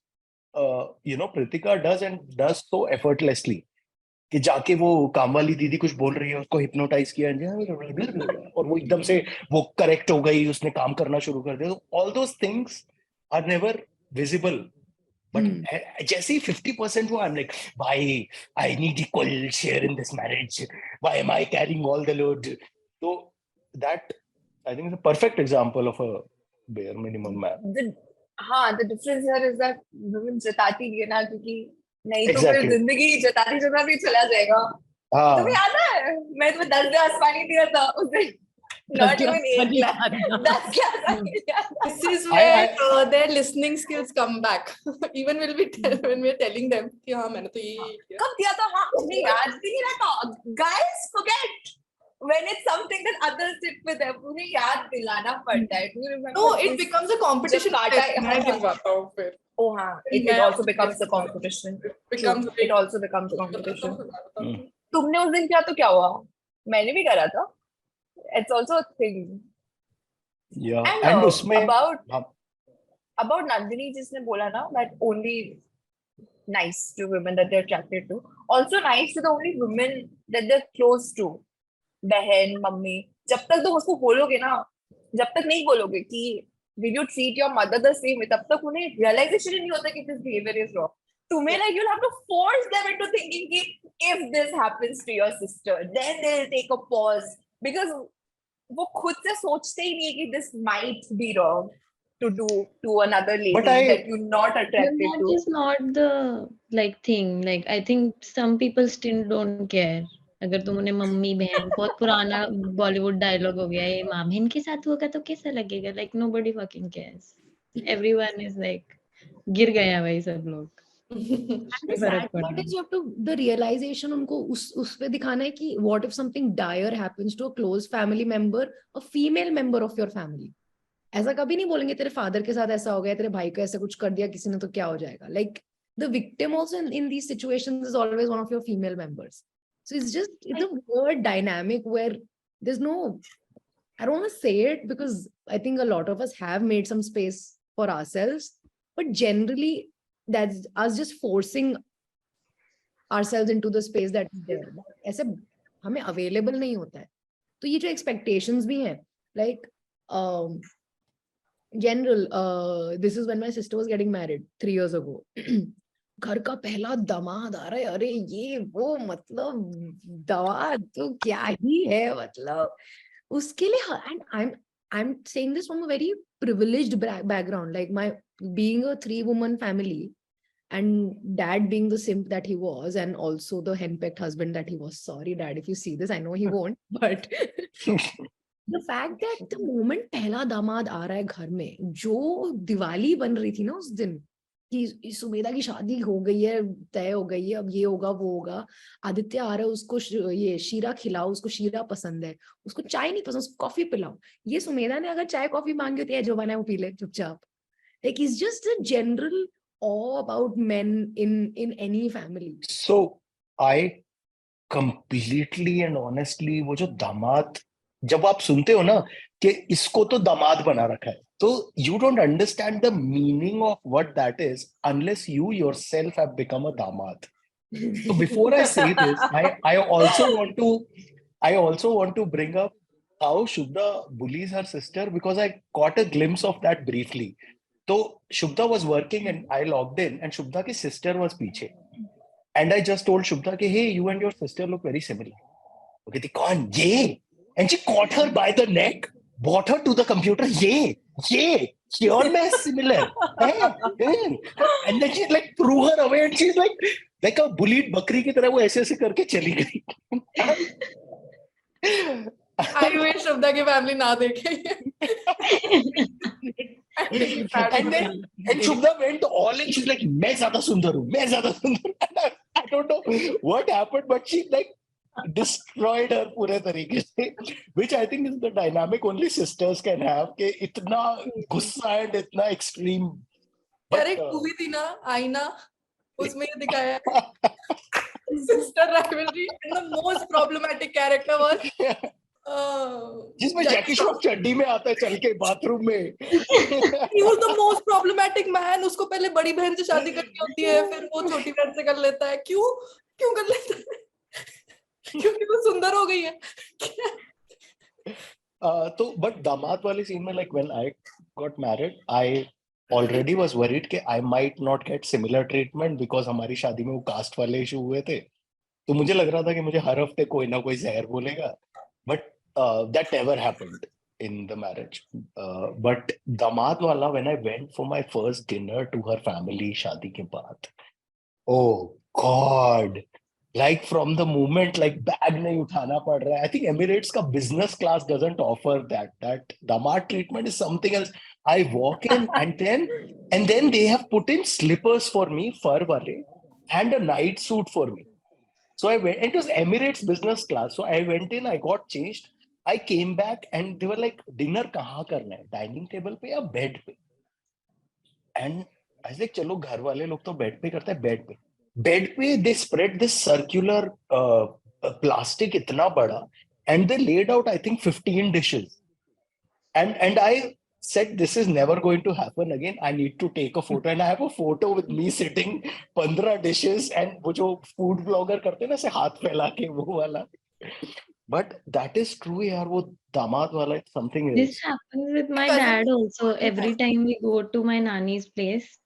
Pritika does, and does so effortlessly, कि जाके वो काम वाली दीदी कुछ बोल रही है, उसको हिप्नोटाइज किया और वो एकदम से वो करेक्ट हो गई, उसने काम करना शुरू कर दिया. All those things are never visible, but जैसे ही 50% हुआ, आई एम लाइक, भाई I need equal share in this marriage, why am I carrying all the load. तो that I think is a perfect example of a bare minimum man. हाँ, the difference here is that women जताती नहीं है ना, क्योंकि नहीं तो फिर Exactly. जिंदगी जताती जताती चला जाएगा. तुम्हें हाँ, याद है मैं तुम्हें 10 ग्लास पानी दिया था उस दिन? Not even 8 glass, 10 glass पानी दिया था. This is I- where their listening skills come back. Even when we're telling them कि हाँ मैंने तो ये किया. कब दिया था? हाँ, उन्हें याद भी नहीं रहता. Guys forget when it's something that others did with them. उन्हें याद दिलाना पड़ता है. Do you remember No, it this? becomes a competition. जब काटा- मैं गिरवाता हूँ फिर. Oh, हाँ, it also becomes a competition. Becomes It also becomes a competition. Hmm. तुमने उस दिन किया तो क्या हुआ? मैंने भी करा था. It's also a thing. yeah. And And उसमें हाँ, about Nandini जिसने बोला ना, that only nice to women that they're attracted to. Also nice to the only women that they're close to. बहन, मम्मी. जब तक तुम उसको बोलोगे ना, जब तक नहीं बोलोगे कि will you treat your mother the same way, तब तक उन्हें realization ही नहीं होता कि this behavior is wrong. तुम्हें like you'll have to force them into thinking कि if this happens to your sister, then they'll take a pause, because वो खुद से सोचते ही नहीं है कि this might be wrong to do to another lady that you're not attracted That to. is not the thing. I think some people still don't care. अगर तुमने mummy बहन, बहुत पुराना बॉलीवुड डायलॉग हो गया, ये माँ बहन के साथ होगा तो कैसा लगेगा? Nobody fucking cares. Everyone is गिर गया भाई सब लोग. And the sad part is you have to, the realization उनको उस पे दिखाना है कि what if something dire happens to a close family member, a female member of your family. ऐसा कभी नहीं बोलेंगे तेरे फादर के साथ ऐसा हो गया, तेरे भाई को ऐसा कुछ कर दिया किसी ने तो क्या हो जाएगा. Like the victim also in these situations is always one of your female members. So it's a weird dynamic where there's no, I don't want to say it because I think a lot of us have made some space for ourselves, but generally that's us just forcing ourselves into the space that is there. ऐसे हमें available नहीं होता है. तो ये जो expectations भी हैं, like general, this is when my sister was getting married 3 years ago. घर का पहला दामाद आ रहा है, अरे ये वो, मतलब दामाद तो क्या ही है, मतलब उसके लिए. And I'm saying this from a very privileged background, like my being a 3-woman family and dad being the simp that he was, and also the henpecked husband that he was. Sorry dad if you see this, I know he won't, but the fact that the moment पहला दामाद आ रहा है घर में, जो दिवाली बन रही थी ना उस दिन कि सुमेधा की शादी हो गई है, तय हो गई है, अब ये होगा वो होगा, आदित्य आ रहा है, उसको ये शीरा खिलाओ, उसको शीरा पसंद है, उसको चाय नहीं पसंद, उसको कॉफी पिलाओ. ये सुमेधा ने अगर चाय कॉफी मांगी होती है, जो बना है वो पी ले चुपचाप. Like it's just a general awe about men in any family. So I completely and honestly, वो जो दामाद, जब आप सुनते हो ना कि इसको तो दामाद बना रखा है, तो you don't understand the meaning of what that is unless you yourself have become a damad. So before I say this, I also want to bring up how Shubda bullies her sister, because I caught a glimpse of that briefly. So Shubda was working and I logged in, and Shubda ki sister was piche. And I just told Shubda कि hey, you and your sister look very similar. Okay, the कौन? ये? And she caught her by the neck, brought her to the computer. ये और मैं similar. And then she like threw her away, and she's like, like a bullied बकरी की तरह वो ऐसे ऐसे करके चली गई. I wish Shubda की family ना देखे. And then Shubda went all in. She's like, मैं ज़्यादा सुंदर हूँ, मैं ज़्यादा सुंदर. And I don't know what happened, but she like destroyed her पूरे तरीके से, which I think is the dynamic only sisters can have, कि इतना गुस्सा and इतना extreme. यार एक मूवी थी ना आईना, उसमें ये दिखाया है sister rivalry and the most problematic character was जिसमें जैकी श्रॉफ चड्डी में आता है चल के बाथरूम में. he was the most problematic man. उसको पहले बड़ी बहन से शादी करनी होती है, फिर वो छोटी बहन से कर लेता है. क्यों कर लेता है? क्योंकि वो सुंदर हो गई है. तो बट दामाद वाले सीन में like when I got married, I already was worried कि I might not get similar treatment because हमारी शादी में वो कास्ट वाले इशू हुए थे. तो मुझे लग रहा था कि मुझे हर हफ्ते कोई ना कोई जहर बोलेगा. But that never happened in the marriage. But दामाद वाला, when I went for my first dinner to her family शादी के बाद, oh God, like from the moment like bag नहीं उठाना पड़ रहा है. I think Emirates का business class doesn't offer that दामाद treatment is something else. I walk in and then they have put in slippers for me, fur वाले, and a night suit for me. So I went, it was Emirates business class. So I went in, I got changed. I came back and they were like, dinner कहाँ करना है? Dining table पे या bed पे? And I was like, चलो घर वाले लोग तो bed पे करते हैं, bed पे. Bed पे they spread this circular plastic इतना बड़ा and they laid out I think 15 dishes. And I said, this is never going to happen again. I need to take a photo. And I have a photo with me sitting 15 dishes and वो जो food blogger करते हैं ना ऐसे हाथ फैला के वो वाला. But that is true यार, वो दामाद वाला is something This else. happens with my Cousin- dad also. Every time we go to my nanny's place,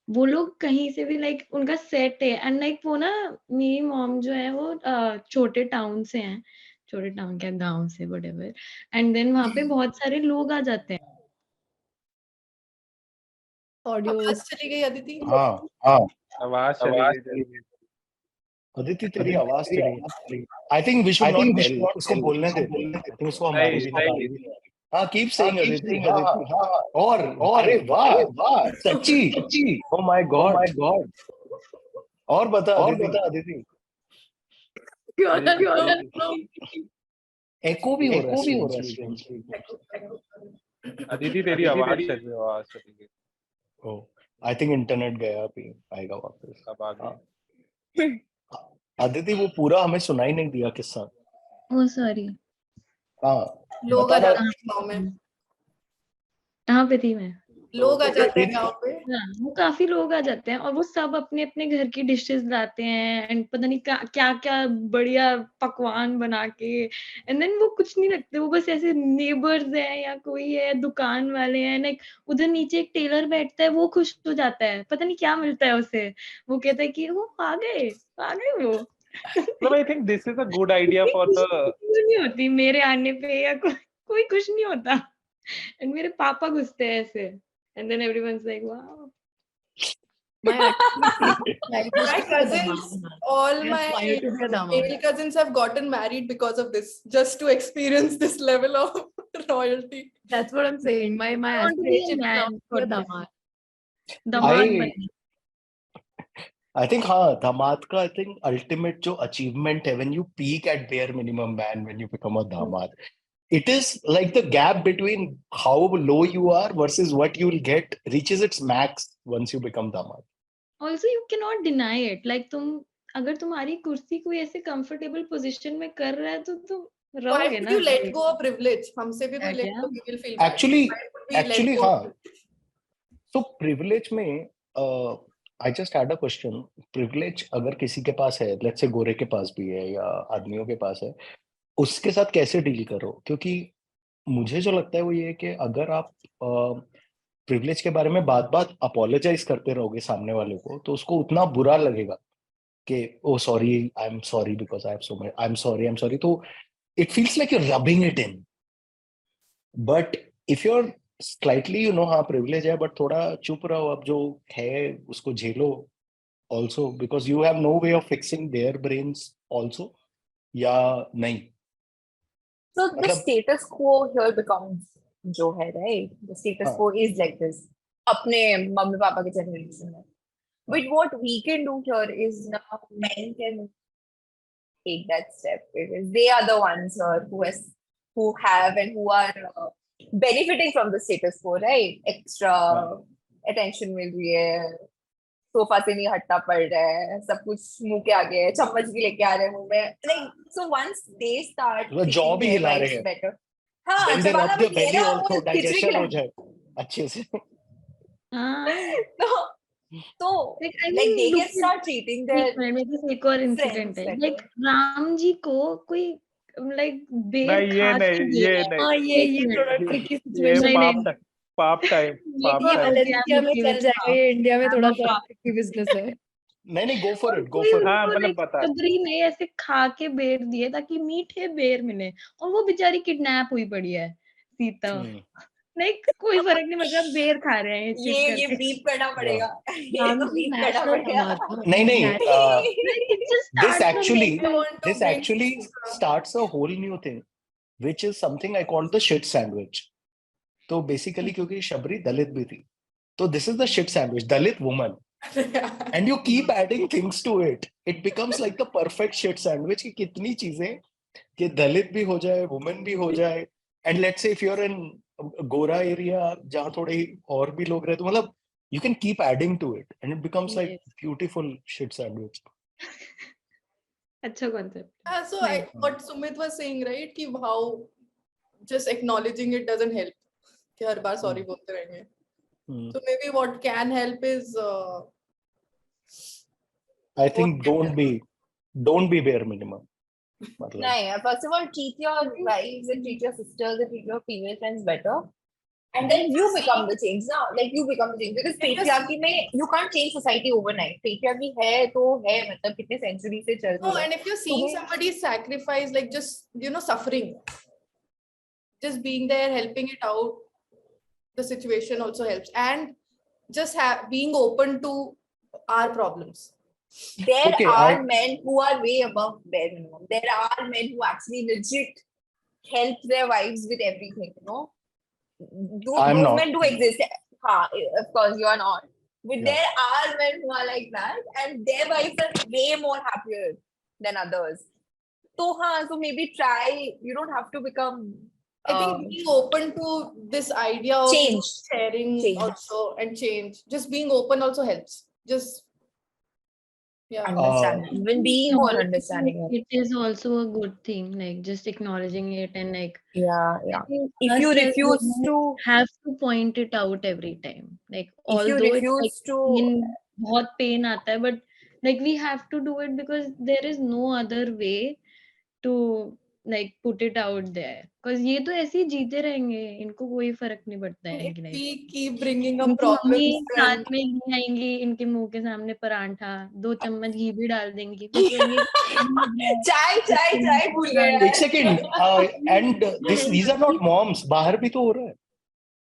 वो लोग कहीं से भी like उनका सेट है and like वो ना मेरी मॉम जो है वो छोटे टाउन से हैं, छोटे टाउन क्या गांव से whatever, and then वहाँ पे बहुत सारे लोग आ जाते हैं. Audio. आवाज चली गई अदिति. हाँ. आवाज चली गई. अदिति तेरी आवाज चली गई. I think we should not tell. उसको बोलने दे. I think उसको हमारी भी नहीं. हाँ, keep saying Aditi. हाँ. और अरे वाह सच्ची. Oh my God. और बता Aditi. Echo भी हो रहा है strangely. अदिति तेरी आवाज चली गई. Oh, I think इंटरनेट गया अभी, आएगा वापस. अब आ गई. अदिति वो पूरा हमें सुनाई नहीं दिया किस्सा. Oh sorry. हाँ. लोग आ बता जाते हैं गाँव में. कहाँ पे थी मैं? लोग आ जाते हैं गाँव पे. हाँ, वो काफी लोग आ जाते हैं और वो सब अपने अपने घर की डिशेस लाते हैं एंड पता नहीं क्या क्या बढ़िया पकवान बना के एंड देन वो कुछ नहीं रखते, वो बस ऐसे नेबर्स है या कोई है दुकान वाले हैं. लाइक उधर नीचे एक टेलर बैठता है, वो खुश हो जाता है, पता नहीं क्या मिलता है उसे, वो कहता है कि वो आ गए वो. No, I think this is a good idea for the. नहीं होती मेरे आने पे या कोई खुश नहीं होता एंड मेरे पापा घुसते हैं ऐसे. And then everyone's like, wow. My cousins, all my male cousins have gotten married because of this, just to experience this level of royalty. That's what I'm saying. My aspiration is for दामाद. I think हाँ, दामाद का I think ultimate जो achievement है when you peak at bare minimum man, when you become a दामाद, it is like the gap between how low you are versus what you'll get reaches its max once you become दामाद. Also, you cannot deny it. Like अगर तुम्हारी कुर्सी कोई ऐसे comfortable position में कर रहा है तो तुम Why रहोगे would ना. you let go of privilege? हमसे भी कोई let go, we will feel bad. Actually Why would we let go? हाँ. So privilege में I just had a question. Privilege अगर किसी के पास है, let's say गोरे के पास भी है या आदमियों के पास है, उसके साथ कैसे डील करो? क्योंकि मुझे जो लगता है वो ये है कि अगर आप प्रिविलेज के बारे में बात अपोलोजाइज करते रहोगे सामने वाले को, तो उसको उतना बुरा लगेगा कि oh sorry, I am sorry because I have so much, I am sorry, तो it feels like you are rubbing it in. But if you are slightly हाँ प्रिविलेज है बट थोड़ा चुप रहो, अब जो है उसको झेलो, also, because you have no way of fixing their brains also. या नहीं. So the मतलब status quo here becomes जो है, right? The status हाँ. quo is like this. अपने मम्मी पापा के generation में. But what we can do here is now men can take that step because they are the ones who have and who are benefiting from the status quo, right? Extra attention मिल रही है, sofa से नहीं हटना पड़ रहा है, सब कुछ मुंह के आगे है, चम्मच भी लेके आ रहे हैं मुंह में. Like so once they start मतलब jaw भी हिला रहे हैं. better. हाँ, Then they जमाना rub भी their belly ये ना, also, वो खिचड़ी digestion हो खिला. जाए अच्छे से. तो Like, I like mean, they look can at start treating एक their मिनट में बस एक और इंसिडेंट friends है. better. लाइक राम जी को कोई लाइक बेर नहीं ये खा के नहीं दे ये रहा है. नहीं हाँ, ये एक मिनट. थोड़ा ये tricky ये situation नहीं है. नहीं पाप टाइम ये पाप ये टाइम. okay, I'm वलेंसिया में okay चल with जाएगा, पाप. ये इंडिया में I'm थोड़ा okay. सा tricky business है. नहीं, go for और it, go कोई for it. हाँ उनको मतलब लाइक बता. शबरी ने ऐसे खा के बेर दिए ताकि मीठे बेर मिले और वो बेचारी किडनैप हुई पड़ी है सीता. लाइक कोई फर्क नहीं पड़ रहा, बेर खा रहे हैं ये चिट ये करके. बीप करना पड़ेगा. ये राम तो जी बीप करना national पड़ेगा. टमाटर. नहीं नहीं, Like it just this starts from actually there. I want to this bring actually starts a whole new thing, which is something I call the shit sandwich. तो basically क्योंकि शबरी दलित भी थी, तो this is the shit sandwich, Dalit woman, and you keep adding things to it, it becomes like the perfect shit sandwich कि कितनी चीजें कि दलित भी हो जाए, woman भी हो जाए, and let's say if you're in गोरा area जहाँ थोड़े और भी लोग रहते, मतलब you can keep adding to it and it becomes like Yes. beautiful shit sandwich. अच्छा concept. So what Sumit was saying, right? कि how just acknowledging it doesn't help. कि हर बार sorry बोलते रहेंगे. So maybe what can help is I think don't be bare minimum. मतलब नहीं, first of all, treat your wives and treat your sisters and treat your female friends better. And then you become the change now. Like you become the change. Because patriarchy में you can't change society overnight. Patriarchy है तो है, मतलब कितने century से चल no, रही है. and if you're seeing somebody sacrifice, like just suffering, just being there, helping it out, the situation also helps. And just being open to our problems. There Okay, are men who are way above bare minimum. There are men who actually legit help their wives with everything, I'm those not. men do exist. Of course, you are not. But Yeah. there are men who are like that, and their wives are way more happier than others. So maybe try. You don't have to become. I think being open to this idea of Change. sharing also and change. Just being open also helps. Just Understanding. Even being more understanding. It is also a good thing, like just acknowledging it and like Yeah. I think If us you as refuse women to, have to point it out every time. Like if you although it's like refuse to, बहुत pain आता है, but like we have to do it because there is no other way to like put it out there. Because ये तो ऐसे ही जीते रहेंगे, इनको कोई फर्क नहीं पड़ता है if इनकी life. we keep bringing up इनकी मम्मी problems, साथ then में घी आएंगी, इनके मुंह के सामने परांठा 2 चम्मच घी भी डाल देंगी, फिर कहेंगे चाय भूल गए यार. एक second, and these are not moms, बाहर भी तो हो रहा है.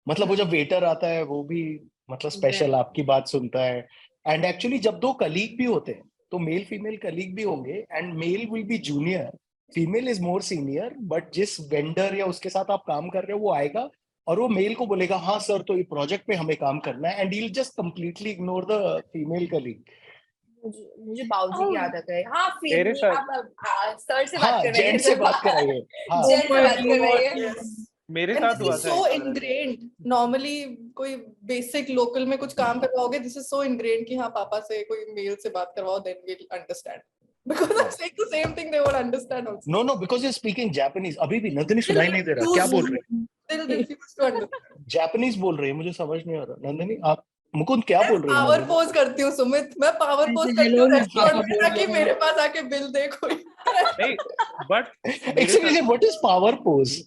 मतलब वो जब वेटर आता है वो भी मतलब स्पेशल आपकी बात सुनता है. एंड एक्चुअली जब दो कलीग भी होते हैं तो मेल फीमेल कलीग भी होंगे, and male will be junior, female is more senior, but जिस वेंडर या उसके साथ आप काम कर रहे हो वो आएगा और वो मेल को बोलेगा हाँ सर तो ये प्रोजेक्ट पे हमें काम करना है, and he will just completely ignore the female colleague. मुझे बाबूजी की आदत है. हाँ, मेरे साथ आप सर से हाँ, बात कर रहे हैं. जेंट से बात कराइए. हाँ, जेंट से बात कर रहे हैं. yes. मेरे And साथ this हुआ is था so एक बार. ingrained. Normally कोई basic local में कुछ काम करवाओगे, this is so ingrained कि हाँ पापा से कोई मेल से बात करवाओ, then we'll understand. Because I'm saying the same thing, they won't understand also. no because you're speaking Japanese. अभी भी नंदिनी सुनाई नहीं दे रहा, क्या बोल रहे हैं? They'll refuse to understand. Japanese बोल रही है, मुझे समझ नहीं आ रहा. नंदिनी आप मुकुंद क्या बोल रहे हैं? पावर नंदिनी? पोज करती हूँ सुमित, मैं पावर पोज करती हूँ रेस्टोरेंट में ताकि मेरे पास आके बिल दे कोई. नहीं बट एक second, what is power pose?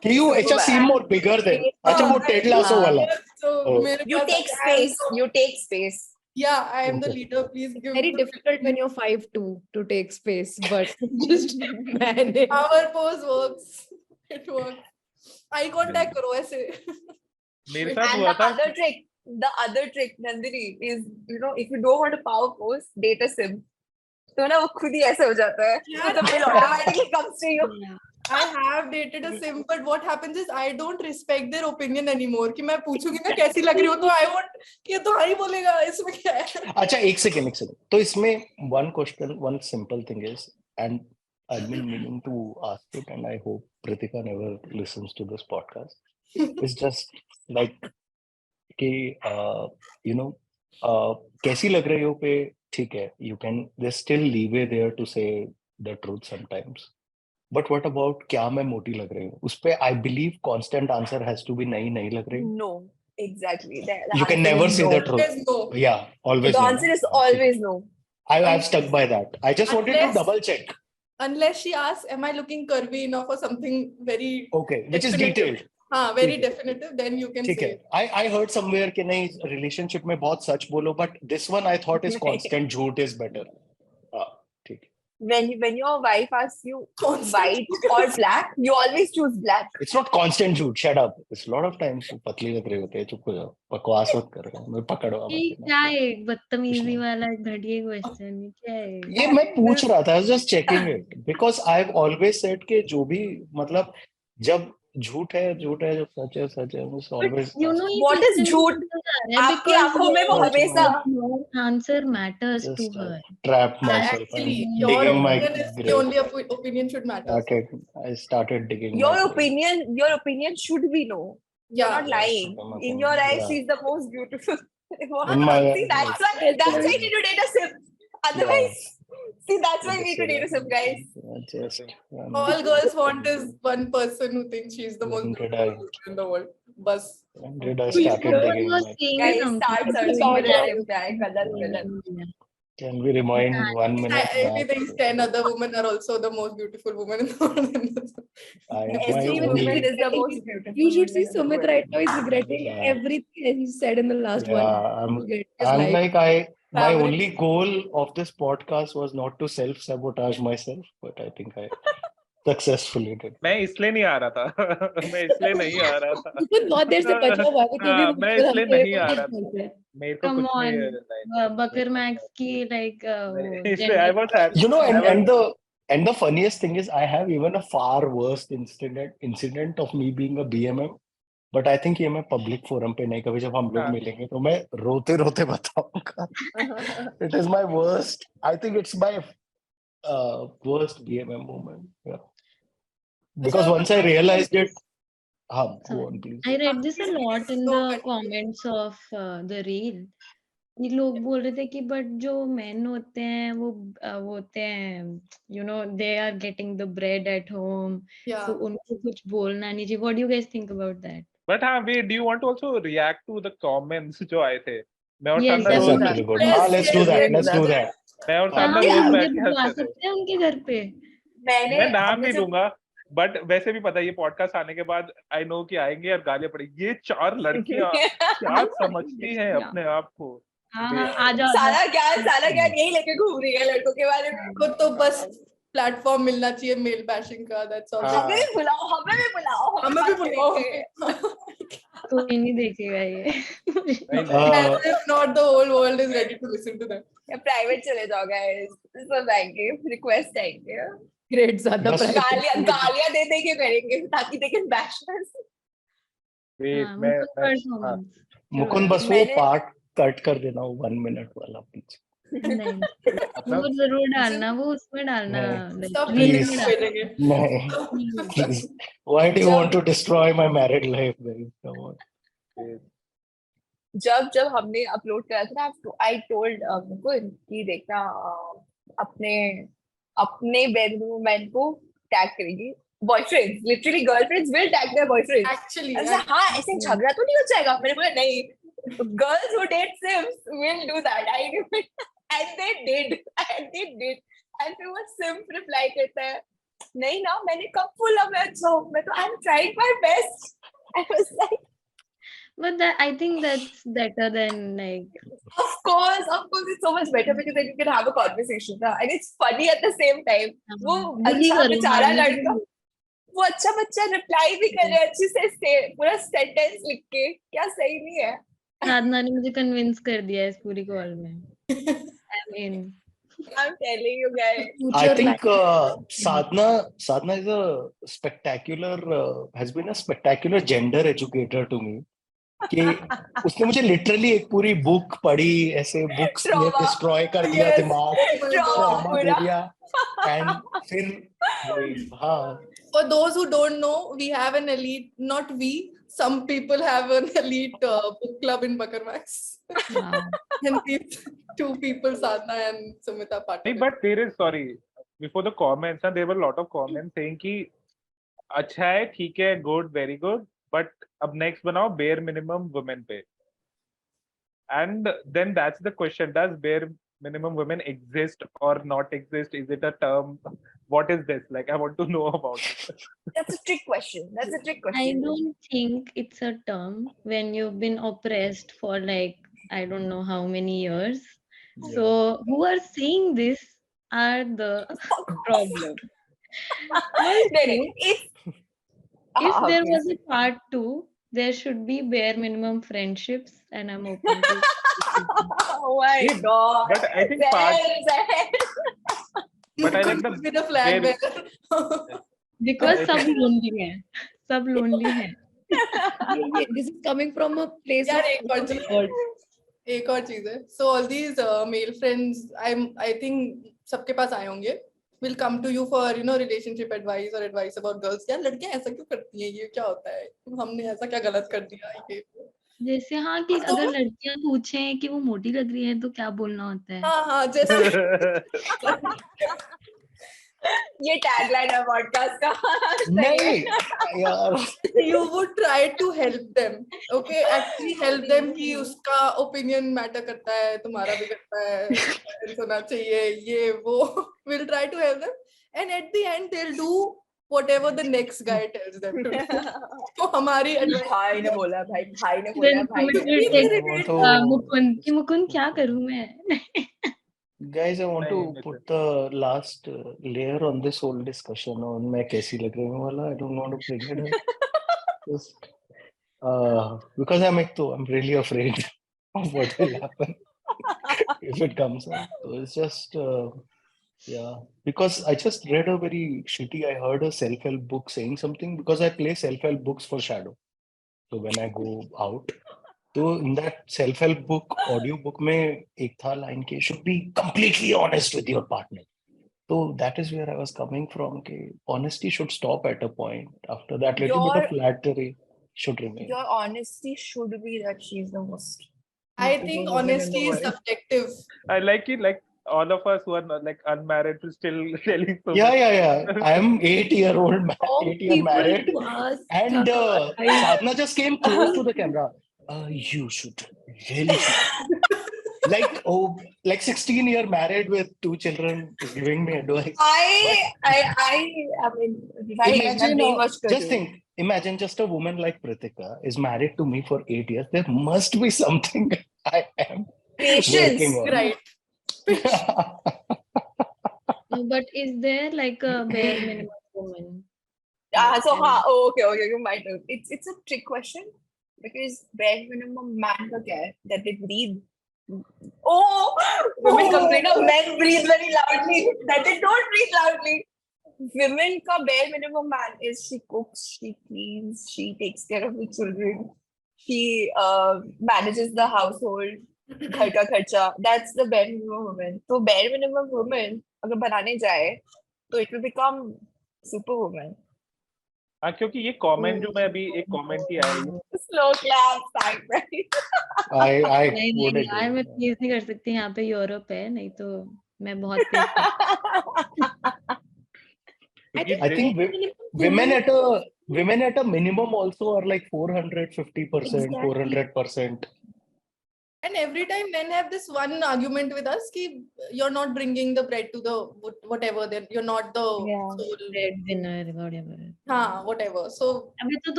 Can you अच्छा seem more bigger than? अच्छा वो टेड लासो वाला. So Oh. मेरे You पास take आके, space. You take space. Yeah, I am the Okay. leader. Please give Very me difficult when you're 5'2" to take space, but just manage. power pose works. It works. Eye contact करो ऐसे. मेरे साथ And हुआ the था. other trick, the other trick, Nandini, is if you don't want to power post, date a sim. तो ना वो खुद ही ऐसे हो जाता है. So the bill automatically comes to you. I have dated a sim, but what happens is I don't respect their opinion anymore. कि मैं पूछूंगी ना कैसी लग रही हो तो I want ये तो हाई बोलेगा इसमें क्या है. अच्छा एक सेकंड तो इसमें one simple thing is, and I've been meaning to ask it, and I hope Pritika never listens to this podcast. It's just like कि कैसी लग रही हो पे ठीक है, you can, there's still leeway there to say the truth sometimes. But what about क्या मैं मोटी लग रही हूँ? उस पे I believe constant answer has to be नहीं लग रही. No, exactly. The You can answer never is say no. the truth. Always no. Yeah, always The no. answer is always no. I've stuck by that. I just wanted to Unless- double check. Unless she asks, am I looking curvy enough or something very Okay, which is definitive. detailed. very ठीक है. definitive, then you can ठीक say है. it. I heard somewhere कि नहीं relationship में बहुत सच बोलो, but this one I thought is constant झूठ is better. ठीक है. When your wife asks you Constant white or black, you always choose black. It's not constant झूठ. Shut up. It's a lot of times तू पतली लग रही होती है. चुप हो जाओ. बकवास मत कर. मैं पकड़वा मत ये देना. क्या है बदतमीजी नहीं. वाला घटिया क्वेश्चन क्या है ये मैं पूछ रहा था, just checking it because I've always said कि जो भी मतलब जब झूठ है जब सच है it's always you know ये What is question झूठ? क्यों आ रहा है? आपकी Because आंखों में वो your- हमेशा your answer matters to just her. trap myself. Actually, I'm your digging my opinion is the grave. only opinion should matter. I started digging your my grave. opinion should be no. You're Yeah. not lying. In your eyes, Yeah. she's the most beautiful. In my See, that's why you need to date a sim. Otherwise, see, that's why we need to date a sim, guys. Just All girls want is one person who thinks she's the most When did beautiful person in the world. Bus. when did I started No one digging was my saying Guys, something. start searching for a sim guy. Galat. Can we rewind 1 minute He back? thinks 10 other women are also the most beautiful woman in the world. My Every woman only is the most beautiful. You should see woman in the Sumit world. right now. He's regretting Yeah. everything he said in the last one. Yeah, Regret his I'm life. like my Fabric. only goal of this podcast was not to self-sabotage myself, but I think I successfully did. मैं इसलिए नहीं आ रहा था मैं इसलिए नहीं आ रहा था Because बहुत देर से बचा हुआ है क्योंकि हाँ, मैं इसलिए हमसे नहीं आ रहा था बोलते हैं। मेरे को Come कुछ on. नहीं Bakarmax की like इसलिए I was happy. You know, I was- and the funniest thing is I have even a far worse incident of me being a BMM, but I think ये मैं public forum पे नहीं, कभी जब हम लोग हाँ. मिलेंगे तो मैं रोते बताऊंगा. It is my worst. I think it's my worst BMM moment. Yeah. Because So- once I realized it, go Sorry. on please. I read this a lot in So the good. comments of the reel. ये लोग बोल रहे थे कि but जो men होते हैं वो होते हैं they are getting the bread at home, Yeah. तो उनको कुछ बोलना नहीं चाहिए. What do you guys think about that? But हाँ, wait, do you want to also react to the comments जो आए थे? मैं और Yes, Sadhana That's rose yes. actually good. Yes, Let's do yes, that. yes, Let's do that. मैं और साधना कहाँ रोज मुझे बैठ के बुला हंसते थे. सकते हैं उनके घर पे? मैंने मैं नाम हमने नहीं जब लूंगा बट वैसे भी पता है ये पॉडकास्ट आने के बाद आई नो कि आएंगे और गालियां पड़ेगी. ये 4 लड़कियां क्या समझती हैं अपने आप को. हाँ आ जाओ सारा ज्ञान यही लेके घूम रही है लड़कों के बारे में. को तो बस प्लेटफॉर्म मिलना चाहिए मेल बैशिंग का. That's all. हाँ. हमें भी बुलाओ. हमें भी बुलाओ. कोई नहीं देखेगा ये. As if not the whole world is ready to listen to them. या प्राइवेट चले जाओ guys. सब आएंगे, रिक्वेस्ट आएंगे. Great ज्यादा बस private. गालियां दे के करेंगे ताकि they can bash us. Wait, हाँ, मैं मुकुंद performance. मुकुंद बस वो मैंने- पार्ट कट कर देना, वो 1 मिनट वाला प्लीज. नहीं मतलब वो जरूर डालना, वो उसमें डालना. नहीं. like, सब reel Please. में मिलके डालना. भेजेंगे. नहीं please. Why do you want to destroy my married life, baby? Come on. जब हमने अपलोड करा था ना, आई टोल्ड मुकुंद कि देखना अपने बेडरूम को टैग करेगी. Boyfriends, literally girlfriends will tag their boyfriends. Actually, हाँ, ऐसे झगड़ा तो नहीं हो जाएगा. मैंने बोला नहीं, girls who date sims will do that. I knew it. And they did. And फिर वो simp reply करता है, नहीं ना, मैंने कब बोला मैं अच्छा हूँ, मैं तो I'm trying my best. I was like, But I think that's better than like. of course, it's so much better because then you can have a conversation, na? And it's funny at the same time. वो bully अच्छा करो, बेचारा मारने लड़का, वो अच्छा बच्चा reply भी कर रहा है अच्छे से, पूरा सेंटेंस लिख के, क्या सही नहीं है. साधना ने मुझे कन्विंस कर दिया है इस पूरी कॉल में. I'm in. I'm telling you guys. I think Sadhana is a spectacular, has been a spectacular gender educator to me. कि उसने मुझे लिटरली एक पूरी बुक पढ़ी, ऐसे बुक्स ने Trauma. डिस्ट्रॉय कर दिया Yes. दिमाग, Trauma ट्रॉमा दे पूरा. दिया, एंड फिर वही, हाँ. For those who don't know, we have an elite, not we, some people have an elite book club in Bakarmax. Wow. And these two people, Sadhana and Sumita नहीं, Patil. but there is, sorry, before the comments, and there were a lot of comments saying कि अच्छा है, ठीक है, good, very good, but अब next बनाओ bare minimum women पे. And then that's the question: does bare minimum women exist or not exist? Is it a term? What is this? Like, I want to know about it. That's a trick question. That's a trick I question. don't think it's a term when you've been oppressed for like I don't know how many years. So who are saying this are the problem. If there was a part 2, there should be bare minimum friendships, and I'm open to. Oh my Yeah, god. but I think but I like With a flag bare- bearer. Because सब lonely हैं, सब lonely हैं. This is coming from a place यार of एक और चीज hurt. एक और चीज है. So all these male friends, I think सबके पास आए होंगे. Will come to you for relationship advice or advice about girls. यार लड़कियां ऐसा क्यों करती हैं? ये क्या होता है? हमने ऐसा क्या गलत कर दिया? ये जैसे हाँ कि अगर लड़कियां पूछें कि वो मोटी लग रही है तो क्या बोलना होता है? हाँ जैसे ये टैगलाइन है पॉडकास्ट का. नहीं यार, you would try to help them. Okay, actually help them कि उसका opinion matter करता है, तुम्हारा भी करता है, सुनना चाहिए, ये वो. We'll try to help them, and at the end they'll do whatever the next guy tells them to do. तो हमारी advice भाई ने बोला भाई ने Then बोला भाई Sumit ने. will take वो तो मुकुंद कि मुकुंद क्या करूं मैं? guys, I want to नहीं, put the last layer on this whole discussion on मैं कैसी लग रही हूँ वाला. I don't want to bring it up. Just because I'm really afraid of what will happen if it comes up. So it's just yeah, because I just read a very shitty. I heard a self-help book saying something, because I play self-help books for Shadow. So when I go out, so in that self-help book, audio book में एक था line के should be completely honest with your partner. So that is where I was coming from. कि honesty should stop at a point. After that, little bit of flattery should remain. Your honesty should be that she's the most. I think honesty is subjective. I like it, like all of us who are not, like unmarried to still telling so Yeah. I am 8-year-old, 8-year married, People to ask, and Sadhana just came close to the camera. You should really like 16-year married with 2 children is giving me advice. I mean, right, Imagine, nothing much to just do. think, imagine just a woman like Pritika is married to me for 8 years. There must be something I am Patience, working on. Right. No, but is there like a bare minimum woman? Okay, you might know. It's a trick question, because bare minimum man का क्या है? That they breathe. Women complain of men breathe very loudly. That they don't breathe loudly. Women का bare minimum man is she cooks, she cleans, she takes care of the children, she manages the household, घर का खर्चा. That's the bare minimum woman. So bare minimum woman अगर बनाने जाए, तो it will become superwoman. हाँ, क्योंकि ये कमेंट जो मैं अभी एक कमेंट ही आया है. Slow clap, thank right. I नहीं would नहीं यार मैं agree. प्लीज नहीं कर सकती. यहाँ पे यूरोप है, नहीं तो मैं बहुत तेज करती. I think women at a minimum also are like 450%, 400%. And every time men have this one argument with us कि you're not bringing the bread to the whatever, then you're not the soul. breadwinner, whatever. हाँ, whatever. So अबे तो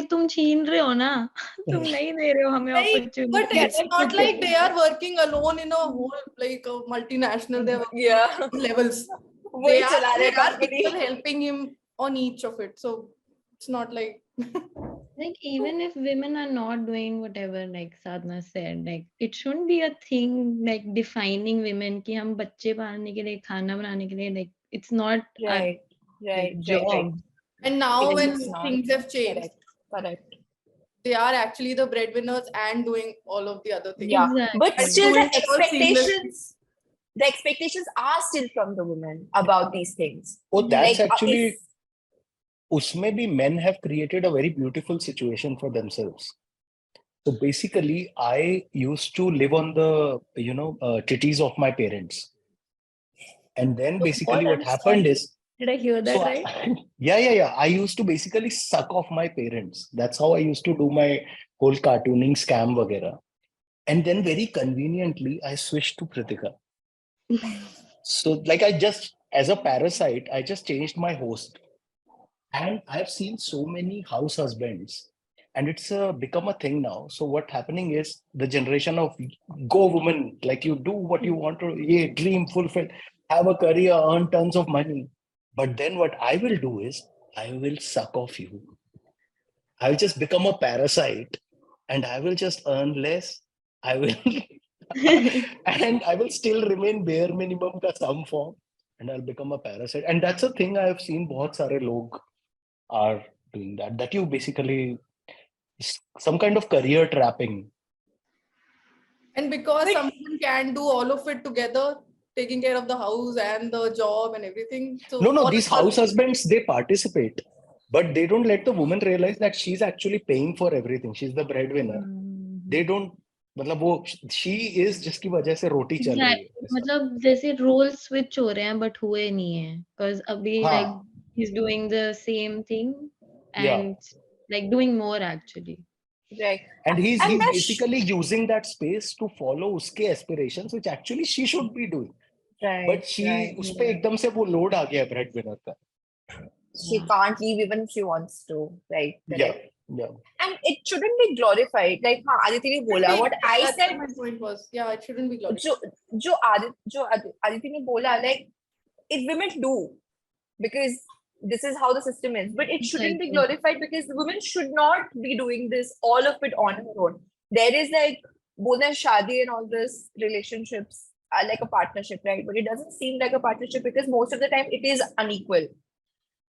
तुम छीन रहे हो ना. तुम नहीं दे रहे हो हमें opportunity. but it's not like they are working alone in a whole like a multinational. They are working levels. They are people helping him on each of it. So it's not like Like even if women are not doing whatever like Sadhana said, like it shouldn't be a thing like defining women कि हम बच्चे पालने के लिए खाना बनाने के लिए, like it's not our Right, right, right, job. right. And now It when is not. things have changed, Correct. they are actually the breadwinners and doing all of the other things. Yeah, Exactly. but And still doing it all seamlessly. the expectations are still from the women about these things. Oh, that's Like, actually, if- usme bhi men have created a very beautiful situation for themselves. So basically, I used to live on the, titties of my parents. And then basically what I'm happened sorry. is, Did I hear that so right? yeah. I used to basically suck off my parents. That's how I used to do my whole cartooning scam vagera. And then very conveniently, I switched to Pritika. So like as a parasite, I just changed my host. And I've seen so many house husbands, and it's become a thing now. So what happening is the generation of go woman, like you do what you want to, yeah, dream fulfill, have a career, earn tons of money. But then what I will do is I will suck off you. I'll just become a parasite, and I will just earn less. I will, and I will still remain bare minimum ka some form, and I'll become a parasite. And that's a thing I have seen. बहुत सारे लोग are doing that you basically some kind of career trapping. And because someone can do all of it together, taking care of the house and the job and everything. So No, all these of us- house husbands, they participate, but they don't let the woman realize that she's actually paying for everything. She's the breadwinner. They don't, मतलब वो she is जिसकी वजह से रोटी चल रही है. Exactly. मतलब जैसे रोल स्विच हो रहे हैं बट हुए नहीं है because अभी हाँ. like he's doing the same thing and like doing more actually. right. And he's And that's basically using that space to follow उसके aspirations, which actually she should be doing. right. But she right. उस पे एकदम से वो load आ गया breadwinner का. She can't leave even if she wants to, right? Correct. Yeah. And it shouldn't be glorified. Like, हाँ, Aditi ने बोला, what I That's said, what my point was. Yeah, it shouldn't be glorified. जो Aditi ने बोला, like, if women do, because this is how the system is, but it shouldn't be Exactly. glorified because women should not be doing this, all of it on her own. There is like, both shadi and all this relationships are like a partnership, right? But it doesn't seem like a partnership because most of the time it is unequal.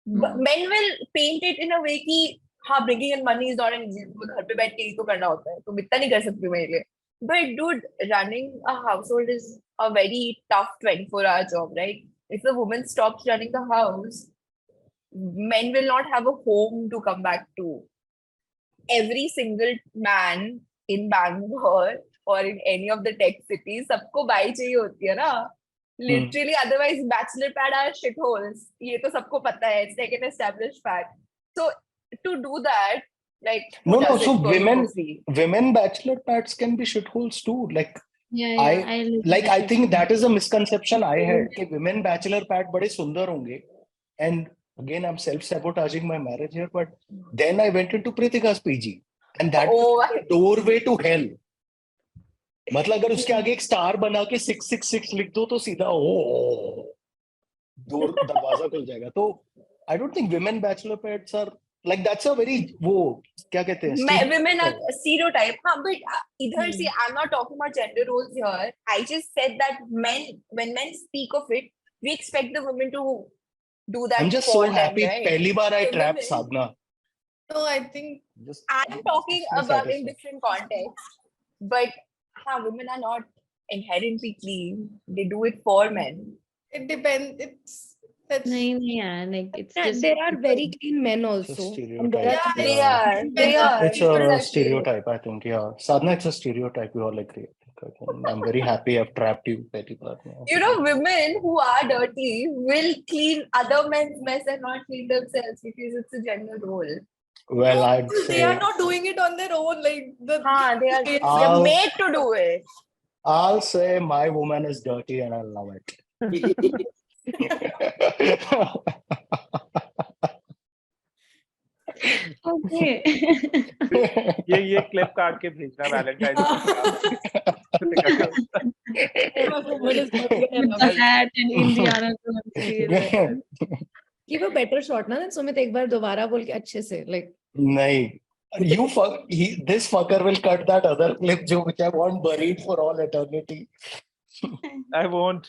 But men will paint it in a way कि हाँ, bringing in money is not an easy. घर पे बैठ के ही तो करना होता है, तो इतना नहीं कर सकती मेरे लिए. But dude, running a household is a very tough 24-hour job, right? If the woman stops running the house, men will not have a home to come back to. Every single man in Bangalore or in any of the tech cities, सबको by चाहिए होती है ना. Literally, otherwise bachelor pad are shitholes. ये तो सबको पता है. It's like an established fact. So to do that, like who No, does so it for free? women bachelor pads can be shitholes too. Like Yeah, I like I think that is a misconception I had कि women bachelor pad बड़े सुंदर होंगे. And again, I'm self-sabotaging my marriage here, but then I went into Pritika's PG, and that was the doorway to hell. मतलब अगर उसके आगे एक star बना के 666 लिख दो तो सीधा ओ दरवाजा खुल जाएगा. तो I don't think women bachelor pads are like that's a very वो क्या कहते हैं Women are stereotype. But either see, I'm not talking about gender roles here. I just said that when men speak of it, we expect the women to do that. I'm just for so them, happy. right? पहली बार I The trapped women- Sadhana. No, I think Just, I'm talking so about in satisfied. different contexts, but women are not inherently clean. They do it for men. it depends. That's नहीं यार like it's just There are very clean men also. And there are stereotype. They Yeah. are. They are. It's a Exactly. stereotype, I think. Yeah, Sadhana, it's a stereotype. We all agree. I'm very happy I've trapped you. पहली बार में. You know, women who are dirty will clean other men's mess and not clean themselves because it's a gender role. Well, I'd they say are not doing it on their own. Like They're I'll- made to do it. I'll say my woman is dirty and I love it. okay. ये clip काट के भेजना Valentine With the hat and Indiana Jones. Give a better shot ना सुमित एक बार दोबारा बोल के अच्छे से like नहीं, this fucker will cut that other clip which I want buried for all eternity. I won't.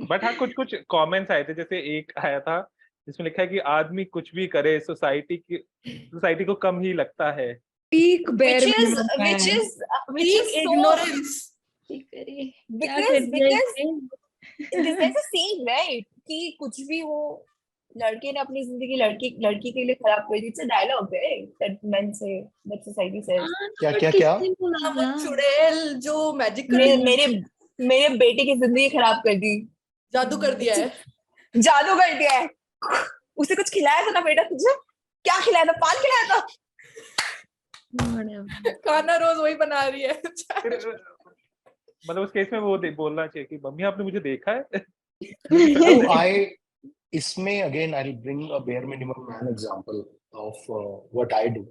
But हाँ कुछ कुछ कमेंट्स आए थे, जैसे एक आया था जिसमें लिखा है कि आदमी कुछ भी करे सोसाइटी को कम ही लगता है। peak bare which is minimum man. which is so ignorance. because there's a saying right कि कुछ भी हो लड़के ने अपनी जिंदगी लड़की के लिए खराब कर दी। It's a dialogue right that men say, that society says. क्या अमन चुड़ैल जो मैजिक मेरे बेटे की जिंदगी खराब कर दी, जादू कर दिया है। उसे कुछ खिलाया था ना बेटा तुझे? क्या खिलाया था? पान खिलाया था? खाना रोज वही बना रही है। मतलब उस केस में वो बोलना चाहिए कि मम्मी आपने मुझे देखा है। इसमें again I'll bring a bare minimum man example of what I do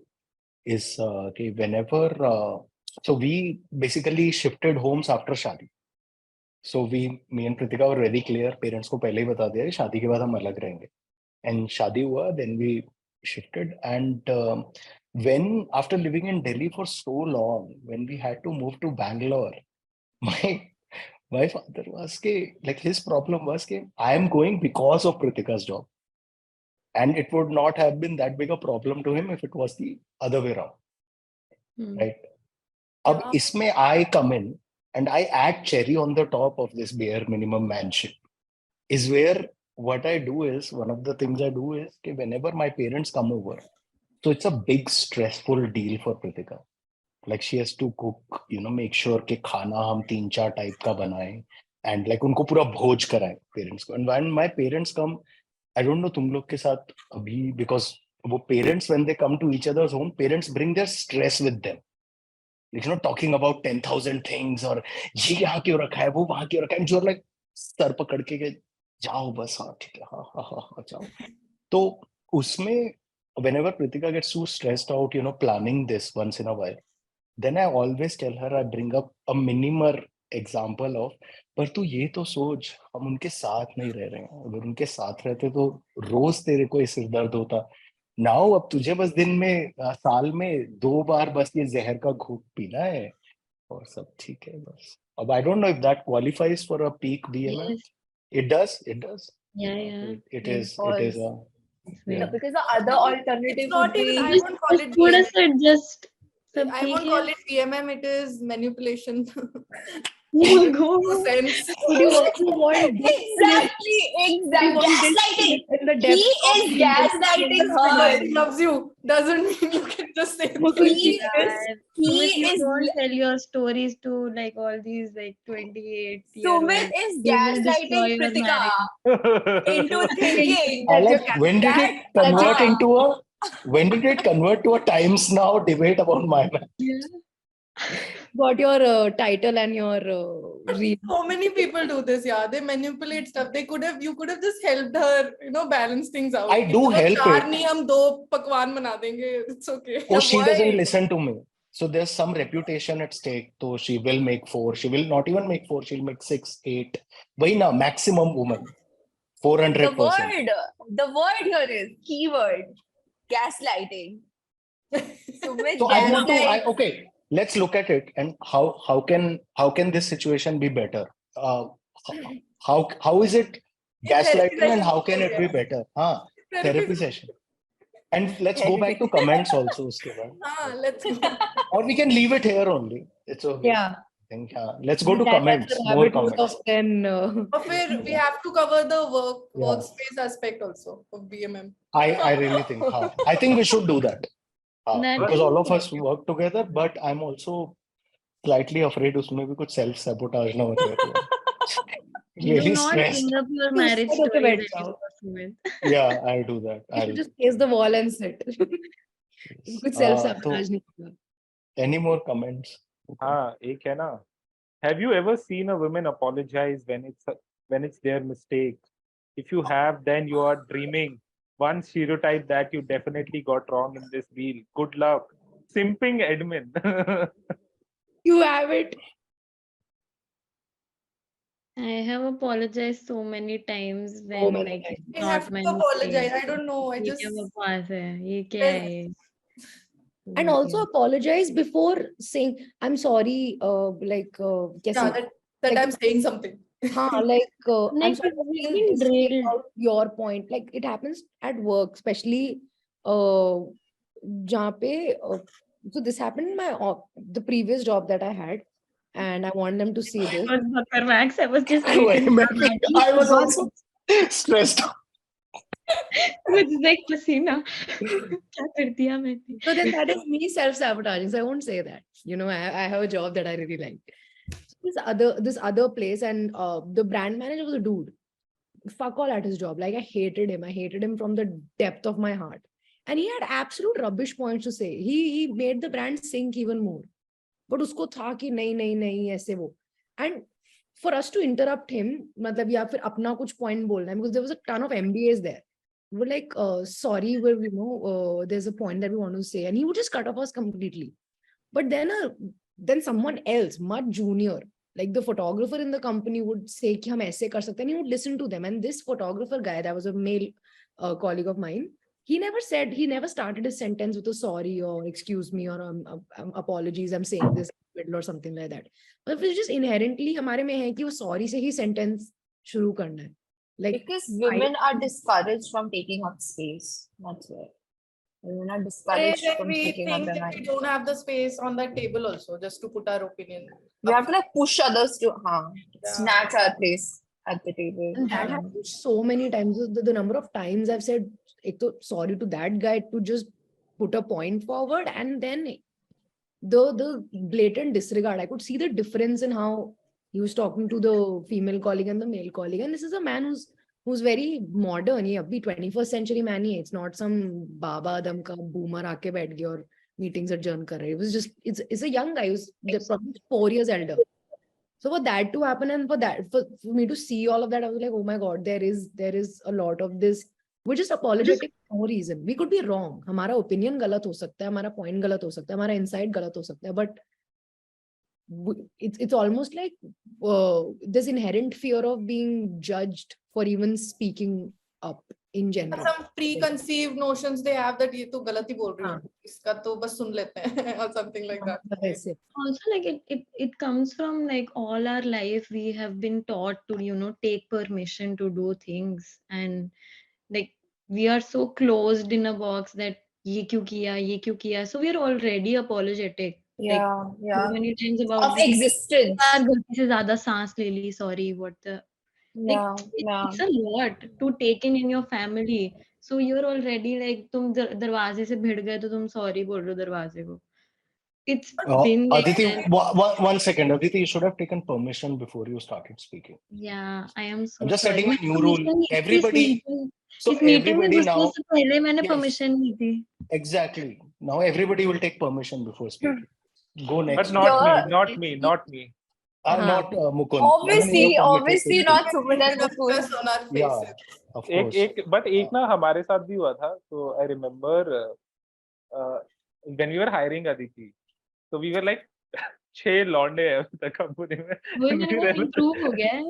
is कि whenever so we basically shifted homes after शादी. So me and Pritika were very clear, parents को पहले ही बता दिया शादी के बाद हम अलग रहेंगे, and शादी हुआ, then we shifted, and when after living in Delhi for so long, when we had to move to Bangalore, my father was like his problem was I am going because of Pritika's job, and it would not have been that big a problem to him if it was the other way around, right? Ab isme I come in and I add cherry on the top of this bare minimum man shit. Is where what I do is, one of the things I do is whenever my parents come over, so it's a big stressful deal for Pritika. Like she has to cook, make sure कि खाना हम 3-4 type का बनाएं, and like उनको पूरा भोज कराएं parents को. And when my parents come, I don't know तुम लोग के साथ अभी, because वो parents when they come to each other's home, parents bring their stress with them. Talking about 10,000 things, और ये यहाँ क्यों रखा है, वो वहाँ क्यों रखा है, and you're like सर पकड़ के जाओ बस, हाँ ठीक है, हाँ जाओ. तो उसमें whenever Pritika gets too stressed out, planning this once in a while, then I always tell her, I bring up a minimer example of, पर तू ये तो सोच, हम उनके साथ नहीं रह रहे हैं, अगर उनके साथ रहते तो रोज तेरे को सिर दर्द होता. नाउ अब तुझे बस दिन में साल में 2 बार बस ये जहर का घूंट पीना है और सब ठीक है बस. अब I don't know if that qualifies for a peak BMI. Yes. It does. Yeah. It is yeah. Because the other alternative It's not would even, be I won't call it थोड़ा BMM. सा adjust सब I ठीक won't है. call it BMM, it is manipulation. Oh No God. sense. Would you also want this exactly gaslighting? in the He depth of is the gaslighting her. He loves you doesn't mean you can just say He Sumit, you is don't tell your stories to like all these like 28-year-olds. Sumit is They will destroy gaslighting your Pritika marriage. into thinking I that like, when did it convert to a Times Now debate about my man? got your title and your read. So many people do this, yeah. They manipulate stuff. You could have just helped her, balance things out. I do help चार it. नहीं हम 2 पकवान बना देंगे. It's okay. Oh, she doesn't listen to me. So there's some reputation at stake. So she will make 4. She will not even make 4. She'll make 6, 8. Why na maximum woman. 400%. the word here is keyword gaslighting. Sumit So I want to. gaslight. Okay, let's look at it and how can this situation be better? How is it gaslighting and how can it be better? Therapy session. And let's go back to comments also. Let's go. Or we can leave it here only. It's okay. Yeah. Let's go to comments. More comments. Or we have to cover the workspace aspect also of BMM. I really think. I think we should do that. Because all of us work together, but I'm also slightly afraid उसमें भी कुछ self sabotage ना हो जाए. Really Do not stressed. bring up your marriage Okay, story. wait, very now. Sumit. Yeah, I'll do that. You should just face the wall and sit. कुछ self sabotage नहीं होगा. Any more comments? हाँ, एक है ना. Have you ever seen a woman apologize when it's their mistake? If you have, then you are dreaming. One stereotype that you definitely got wrong in this deal. Good luck. Simping admin. You have it. I have apologized so many times So when many like times. it's I not have my to apologize. mistake. I don't know. I ये just क्या बकवास है? ये क्या there's- है ये? And also apologize before saying, I'm sorry, yeah, kaise? that Like- I'm saying something. I'm Like, sorry for we've saying been this thing drilled. about your point. Like it happens at work, especially जहाँ पे, so this happened in the previous job that I had, and I want them to see this. Was Bakarmax. I was just I waiting. was also stressed out. Which is like पसीना. क्या कर दिया मैंने? So then that is me self-sabotaging. So I won't say that. You know, I have a job that I really like. So this other place, and the brand manager was a dude. Fuck all at his job. Like I hated him. I hated him from the depth of my heart. And he had absolute rubbish points to say. He made the brand sink even more. But usko tha ki nahi aise wo. And for us to interrupt him, matlab ya fir apna kuch point bolna hai, because there was a ton of MBAs there. We were like, sorry, there's a point that we want to say. And he would just cut off us completely. But then someone else, much junior, like the photographer in the company, would say ki hum aise kar sakte, and he would listen to them. And this photographer guy, that was a male colleague of mine, he never started his sentence with a sorry or excuse me or apologies, I'm saying this in the middle or something like that. But it's just inherently हमारे में है कि वो sorry से ही sentence शुरू करना है. Like Because women are discouraged from taking up space. That's why. Women are discouraged Then from we speaking up think their that we mind. don't have the space on that table also, just to put our opinion. We have to like push others to Yeah. snatch our place at the table. And that happened so many times. The number of times I've said sorry to that guy to just put a point forward, and then the blatant disregard. I could see the difference in how he was talking to the female colleague and the male colleague. And this is a man who's very modern. He abhi 21st century man ही है. It's not some baba adam ka boomer आके बैठ गया और meetings adjourn कर रहे. It was just it's a young guy who's probably 4 years elder. So for that to happen, and for me to see all of that, I was like, oh my God, there is a lot of this. We're just apologetic for no reason. We could be wrong. हमारा opinion गलत हो सकता है, हमारा point गलत हो सकता है, हमारा insight गलत हो सकता है, but it's almost like this inherent fear of being judged for even speaking up in general. Some preconceived notions they have that ये तो गलत ही बोल रही हो, इसका तो बस सुन लेते हैं or something like that. Also, like it comes from like all our life we have been taught to take permission to do things, and like we are so closed in a box that ये क्यों किया, so we are already apologetic. Yeah, yeah. So many times about Of existence. यार गलती से ज्यादा सांस ले ली, sorry, what the Yeah, yeah. it's a lot to take in your family. So you're already like तुम दरवाजे से भिड़ गए तो तुम sorry बोल रहे हो दरवाजे को. It's been like Aditi, that. one second. Aditi, you should have taken permission before you started speaking. Yeah, I am so I'm just sorry. setting a new rule. Everybody, so इस meeting में everybody घुसने now, से पहले मैंने yes. permission ली थी. Exactly. Now everybody will take permission before speaking. Go But next. not me. Not Mukund. Obviously not Sumit and Mukund. Focus on our Yeah, faces. of course. एक ना हमारे साथ भी हुआ था. So I remember when we were hiring Aditi, so we were like 6 लौंडे हैं अभी तक कंपनी में. वही मैंने कहा improve हो गया है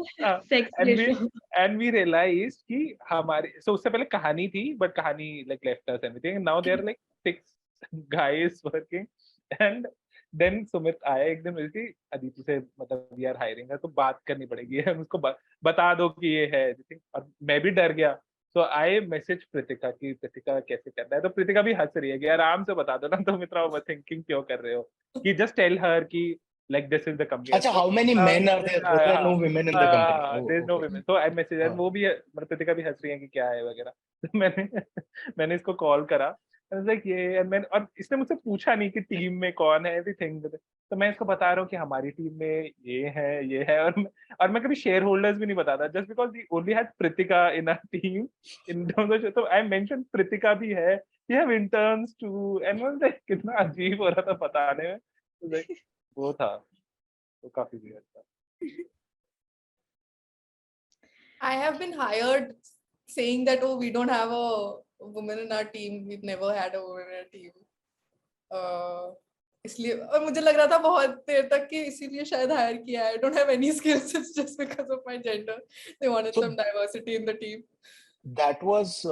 sex ratio. And we realized कि हमारे so उससे पहले कहानी थी, but कहानी like left us and everything. And now there are like 6 guys working, and then Sumit आया एक दिन बोली थी अदिति से, मतलब we are hiring है तो बात करनी पड़ेगी, हम उसको बता दो कि ये है, और मैं भी डर गया. So I message प्रीतिका कि प्रीतिका कैसे करना है, तो प्रीतिका भी हंस रही है कि आराम से बता दो ना, तुम इतना ओवरथिंकिंग क्यों कर रहे हो, कि just tell her कि like this is the company. अच्छा, how many men are there? There are no women in the company. Oh, There's no okay. women. So I message her, वो भी मतलब प्रीतिका भी हंस रही है कि क्या है वगैरह. तो मैंने इसको कॉल करा, like ये, और इसने मुझसे पूछा नहीं कि टीम में कौन है, एवरीथिंग. तो मैं इसको बता रहा हूँ कि हमारी टीम में ये है, और मैं कभी शेयर होल्डर्स भी नहीं बताता, just because we only had Preetika in our team in terms of. तो आई मेंशन प्रीतिका भी है, we have interns too, and like कितना अजीब हो रहा था बताने में. तो लाइक वो था, तो काफी वियर्ड था. I have been hired saying that, oh, we don't have a woman in our team. We've never had a woman in our team. इसलिए, और मुझे लग रहा था बहुत देर तक कि इसीलिए शायद हायर किया है. I don't have any skills, it's just because of my gender. They wanted So some diversity in the team. that was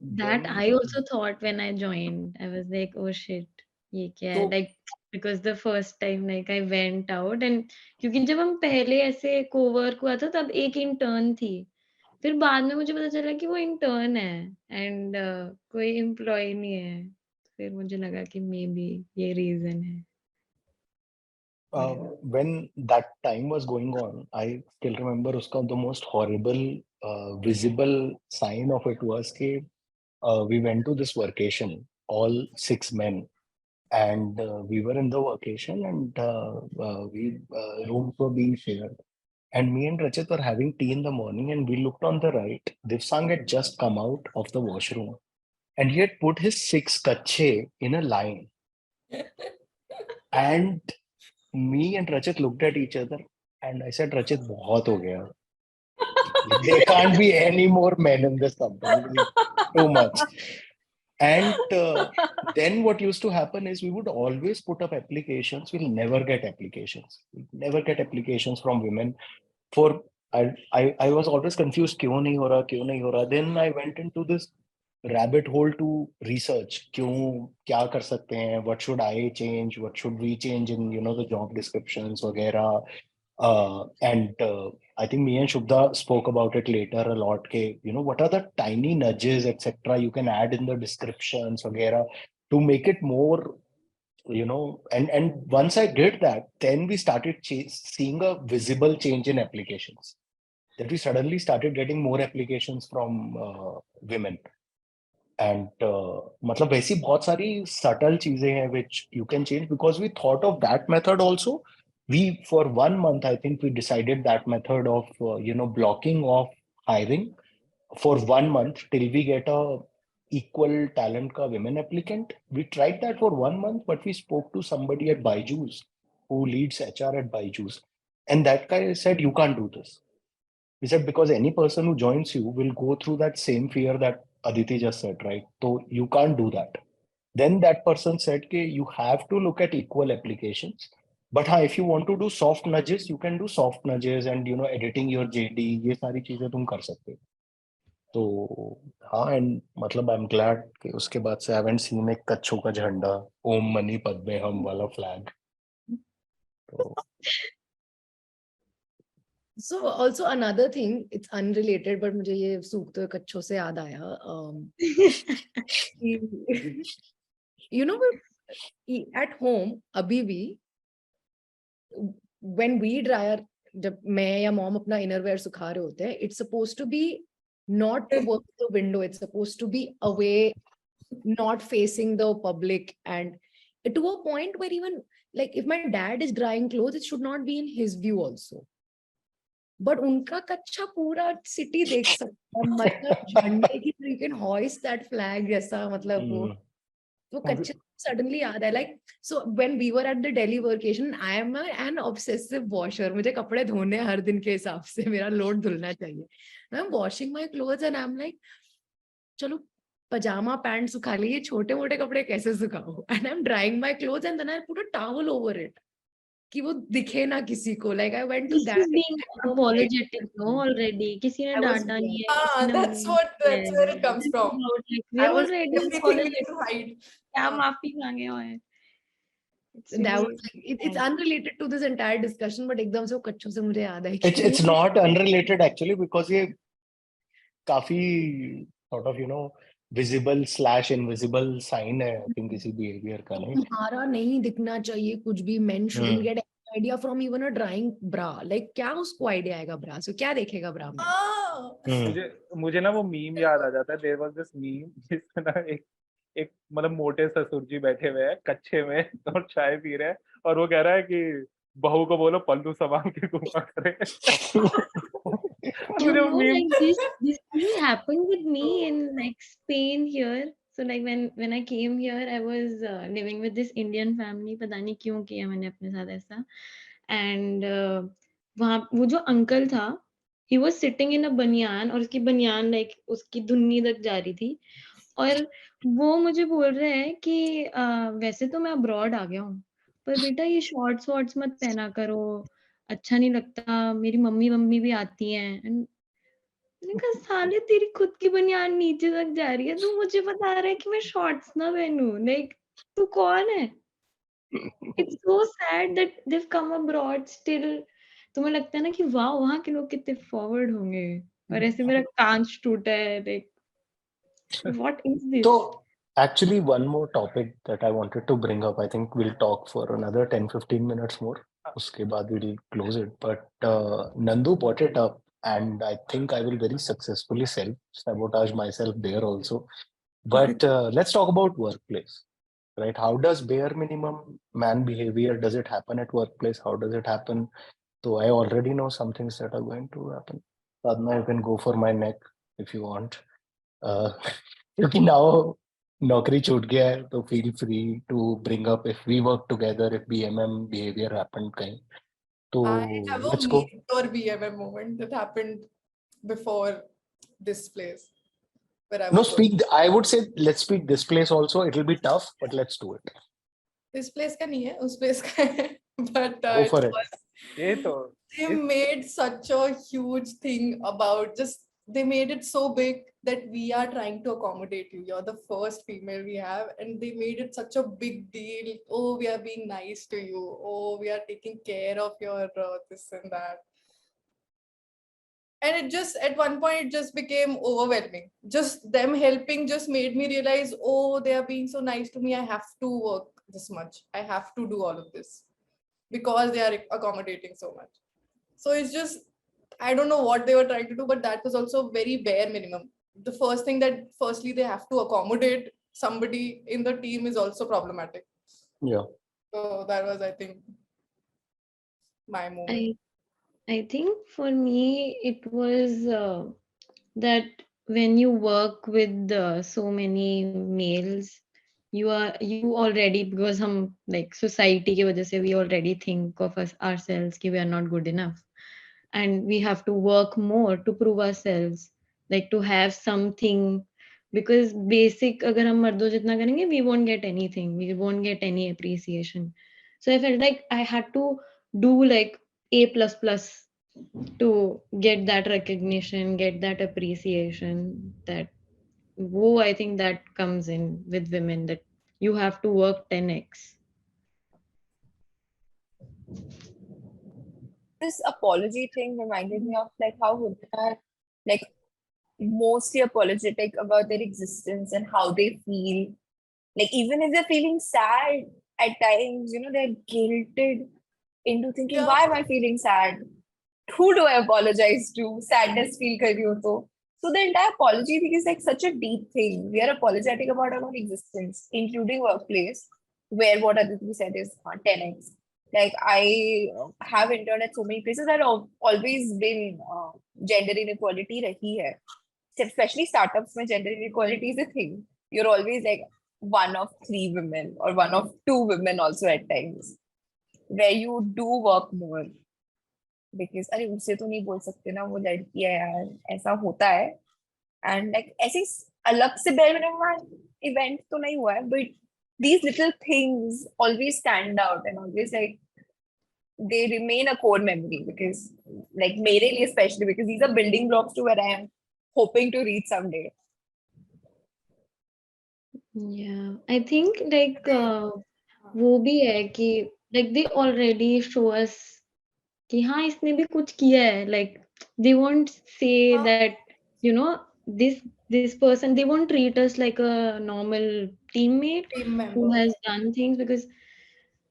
That when. I also thought when I joined. I was like, oh shit, ये क्या है? So Like, because the first time like I went out and क्योंकि जब हम पहले ऐसे Cowork हुआ था तब एक इंटर्न थी. फिर बाद में मुझे पता चला कि वो इंटर्न है एंड कोई एम्प्लॉय नहीं है. फिर मुझे लगा कि मे बी ये रीजन है. when that time was going on, I still remember uska the most horrible visible sign of it was कि we went to this vacation, all 6 men, and we were in the vacation, and we rooms were being shared. And me and Rachit were having tea in the morning, and we looked on the right. Divsang had just come out of the washroom, and he had put his 6 kache in a line. And me and Rachit looked at each other, and I said, Rachit, बहुत हो गया. There can't be any more men in this company. Too much. And then what used to happen is we would always put up applications. We'll never get applications. We'll never get applications from women. For I was always confused. क्यों नहीं हो रहा? क्यों नहीं हो रहा? Then I went into this rabbit hole to research. क्यों क्या कर सकते हैं? What should I change? What should we change in the job descriptions वगैरह? And I think me and Shubda spoke about it later a lot. What are the tiny nudges, etc. you can add in the descriptions, vagera, to make it more, and once I did that, then we started seeing a visible change in applications. That we suddenly started getting more applications from women. And मतलब वैसी बहुत सारी subtle चीजें हैं which you can change, because we thought of that method also. We, for 1 month, I think we decided that method of blocking off hiring for 1 month till we get a equal talent ka women applicant. We tried that for 1 month, but we spoke to somebody at Byju's who leads HR at Byju's, and that guy said, you can't do this. He said, because any person who joins you will go through that same fear that Aditi just said, right? So you can't do that. Then that person said, you have to look at equal applications. But if you want to do soft nudges, you can do soft nudges, and editing your JD, ये सारी चीजें तुम कर सकते हो. तो हाँ, and मतलब I'm glad कि उसके बाद से I haven't seen एक कच्छों का झंडा, ओम मनी पद्मे हम वाला flag. तो So also another thing, it's unrelated, but मुझे ये सूखते हुए कच्छों से याद आया. At home, अभी भी when we dryer, जब मैं या mom अपना innerwear सुखा रहे होते हैं, it's supposed to be not towards the window. It's supposed to be away, not facing the public, and to a point where even like if my dad is drying clothes, it should not be in his view also. But उनका कच्चा पूरा city देख सकता है, मतलब झंडे की, you can hoist that flag जैसा, मतलब वो कच्चे suddenly याद है. Like, so when we were at the Delhi vacation, I am an obsessive washer. मुझे कपड़े धोने हर दिन के हिसाब से, मेरा लोड धुलना चाहिए. I'm washing my clothes and I'm like, चलो पजामा पैंट सुखा लिए, छोटे मोटे कपड़े कैसे सुखाऊं? And I'm drying my clothes and then I put a towel over it कि वो दिखे ना किसी को. Like I went to This that. is being apologetic, no, already. किसी ने डांटा नहीं है. Ah, that's where it comes from. We I was already Everything we apologetic. need to hide. क्या माफी मांगे हुए हैं. That was like, it's unrelated to this entire discussion, but एकदम से वो कच्चों से मुझे याद आई. It's not unrelated actually, because ये काफी sort of visible / invisible sign है, I think, किसी behavior का, नहीं? तुम्हारा नहीं दिखना चाहिए कुछ भी. Men shouldn't get an idea from even a drying bra. Like क्या उसको आइडिया आएगा ब्रा से? क्या देखेगा ब्रा में? मुझे ना वो मीम याद आ जाता है. देयर वाज दिस मीम जिसमें ना एक मतलब मोटे ससुर जी बैठे हुए हैं कच्चे में और चाय पी रहे हैं, और वो कह रहा है कि बहू को बोलो पल्लू संभाल के घुमा करे. You know, like this really happened with me in like Spain here. So like when I came here, I was living with this Indian family. पता नहीं क्यों किया मैंने अपने साथ ऐसा. And वहाँ वो जो अंकल था, he was sitting in a बनियान, और उसकी बनियान like उसकी धुन्नी तक जा रही थी, और वो मुझे बोल रहे हैं कि वैसे तो मैं अब्रॉड आ गया हूँ, पर बेटा ये शॉर्ट्स वॉर्ट्स मत पहना करो, अच्छा नहीं लगता, मेरी मम्मी भी आती हैं। And मैंने कहा साले तेरी खुद की बनियान नीचे तक जा रही है, तू मुझे बता रहा है कि मैं शॉर्ट्स ना पहनूं, लाइक तू कौन है? It's so sad that they've come abroad still। तुम्हें लगता है ना कि वाह वहां के लोग कितने फॉरवर्ड होंगे, और ऐसे मेरा कांच टूटा है, like what is this? So actually one more topic that I wanted to bring up, I think we'll talk for another 10-15 minutes more. Uske baad we'll close it. But Nandu brought it up and I think I will very successfully self-sabotage myself there also. But let's talk about workplace, right? How does bare minimum man behavior, does it happen at workplace? How does it happen? So I already know some things that are going to happen. Sadhana, you can go for my neck if you want. क्योंकि now नौकरी छूट गया है तो feel free to bring up if we work together if BMM behaviour happened कहीं तो I have a let's go major BMM moment that happened before this place where I know was working. Speak I would say let's speak this place also it will be tough but let's do it This place का नहीं है, उस place का है. But go it for it was, ये तो they made such a huge thing about just, they made it so big that we are trying to accommodate you. You're the first female we have, and they made it such a big deal. Oh, we are being nice to you. Oh, we are taking care of your this and that. And it just, at one point, it just became overwhelming. Just them helping just made me realize, oh, they are being so nice to me. I have to work this much. I have to do all of this because they are accommodating so much. So it's just, I don't know what they were trying to do, but that was also very bare minimum. The first thing that, firstly, they have to accommodate somebody in the team is also problematic. या So that was, I think, my moment. I think for me it was that when you work with so many males, you already, because हम like society की वजह से we already think of us ourselves कि we are not good enough, and we have to work more to prove ourselves, like to have something, because basic अगर हम मर्दों जितना करेंगे we won't get anything, we won't get any appreciation. So I felt like I had to do like A++ to get that recognition, get that appreciation. That whoa, I think that comes in with women, that you have to work 10x. This apology thing reminded me of like how women are like mostly apologetic about their existence and how they feel. Like even if they're feeling sad at times, you know, they're guilted into thinking, Yeah. why am I feeling sad? Who do I apologize to? Sadness feel kar rahi ho to. So the entire apology thing is like such a deep thing. We are apologetic about our own existence, including workplace, where what Aditi said is 10x. Like I have interned at so many places that have always been gender inequality rahi hai. Especially startups where gender inequality is a thing. You're always like one of 3 women or one of 2 women also at times, where you do work more. Because अरे उससे तो नहीं बोल सकते ना, वो लड़की है यार, ऐसा होता है. And like ऐसे अलग से bare minimum event तो नहीं हुआ है, but these little things always stand out and always like they remain a core memory, because like मेरे लिए especially, because these are building blocks to where I am hoping to reach someday. Yeah, I think like वो भी है कि like they already show us कि हाँ इसने भी कुछ किया है, like they won't say that, you know, this person, they won't treat us like a normal teammate Team member. who has done things, because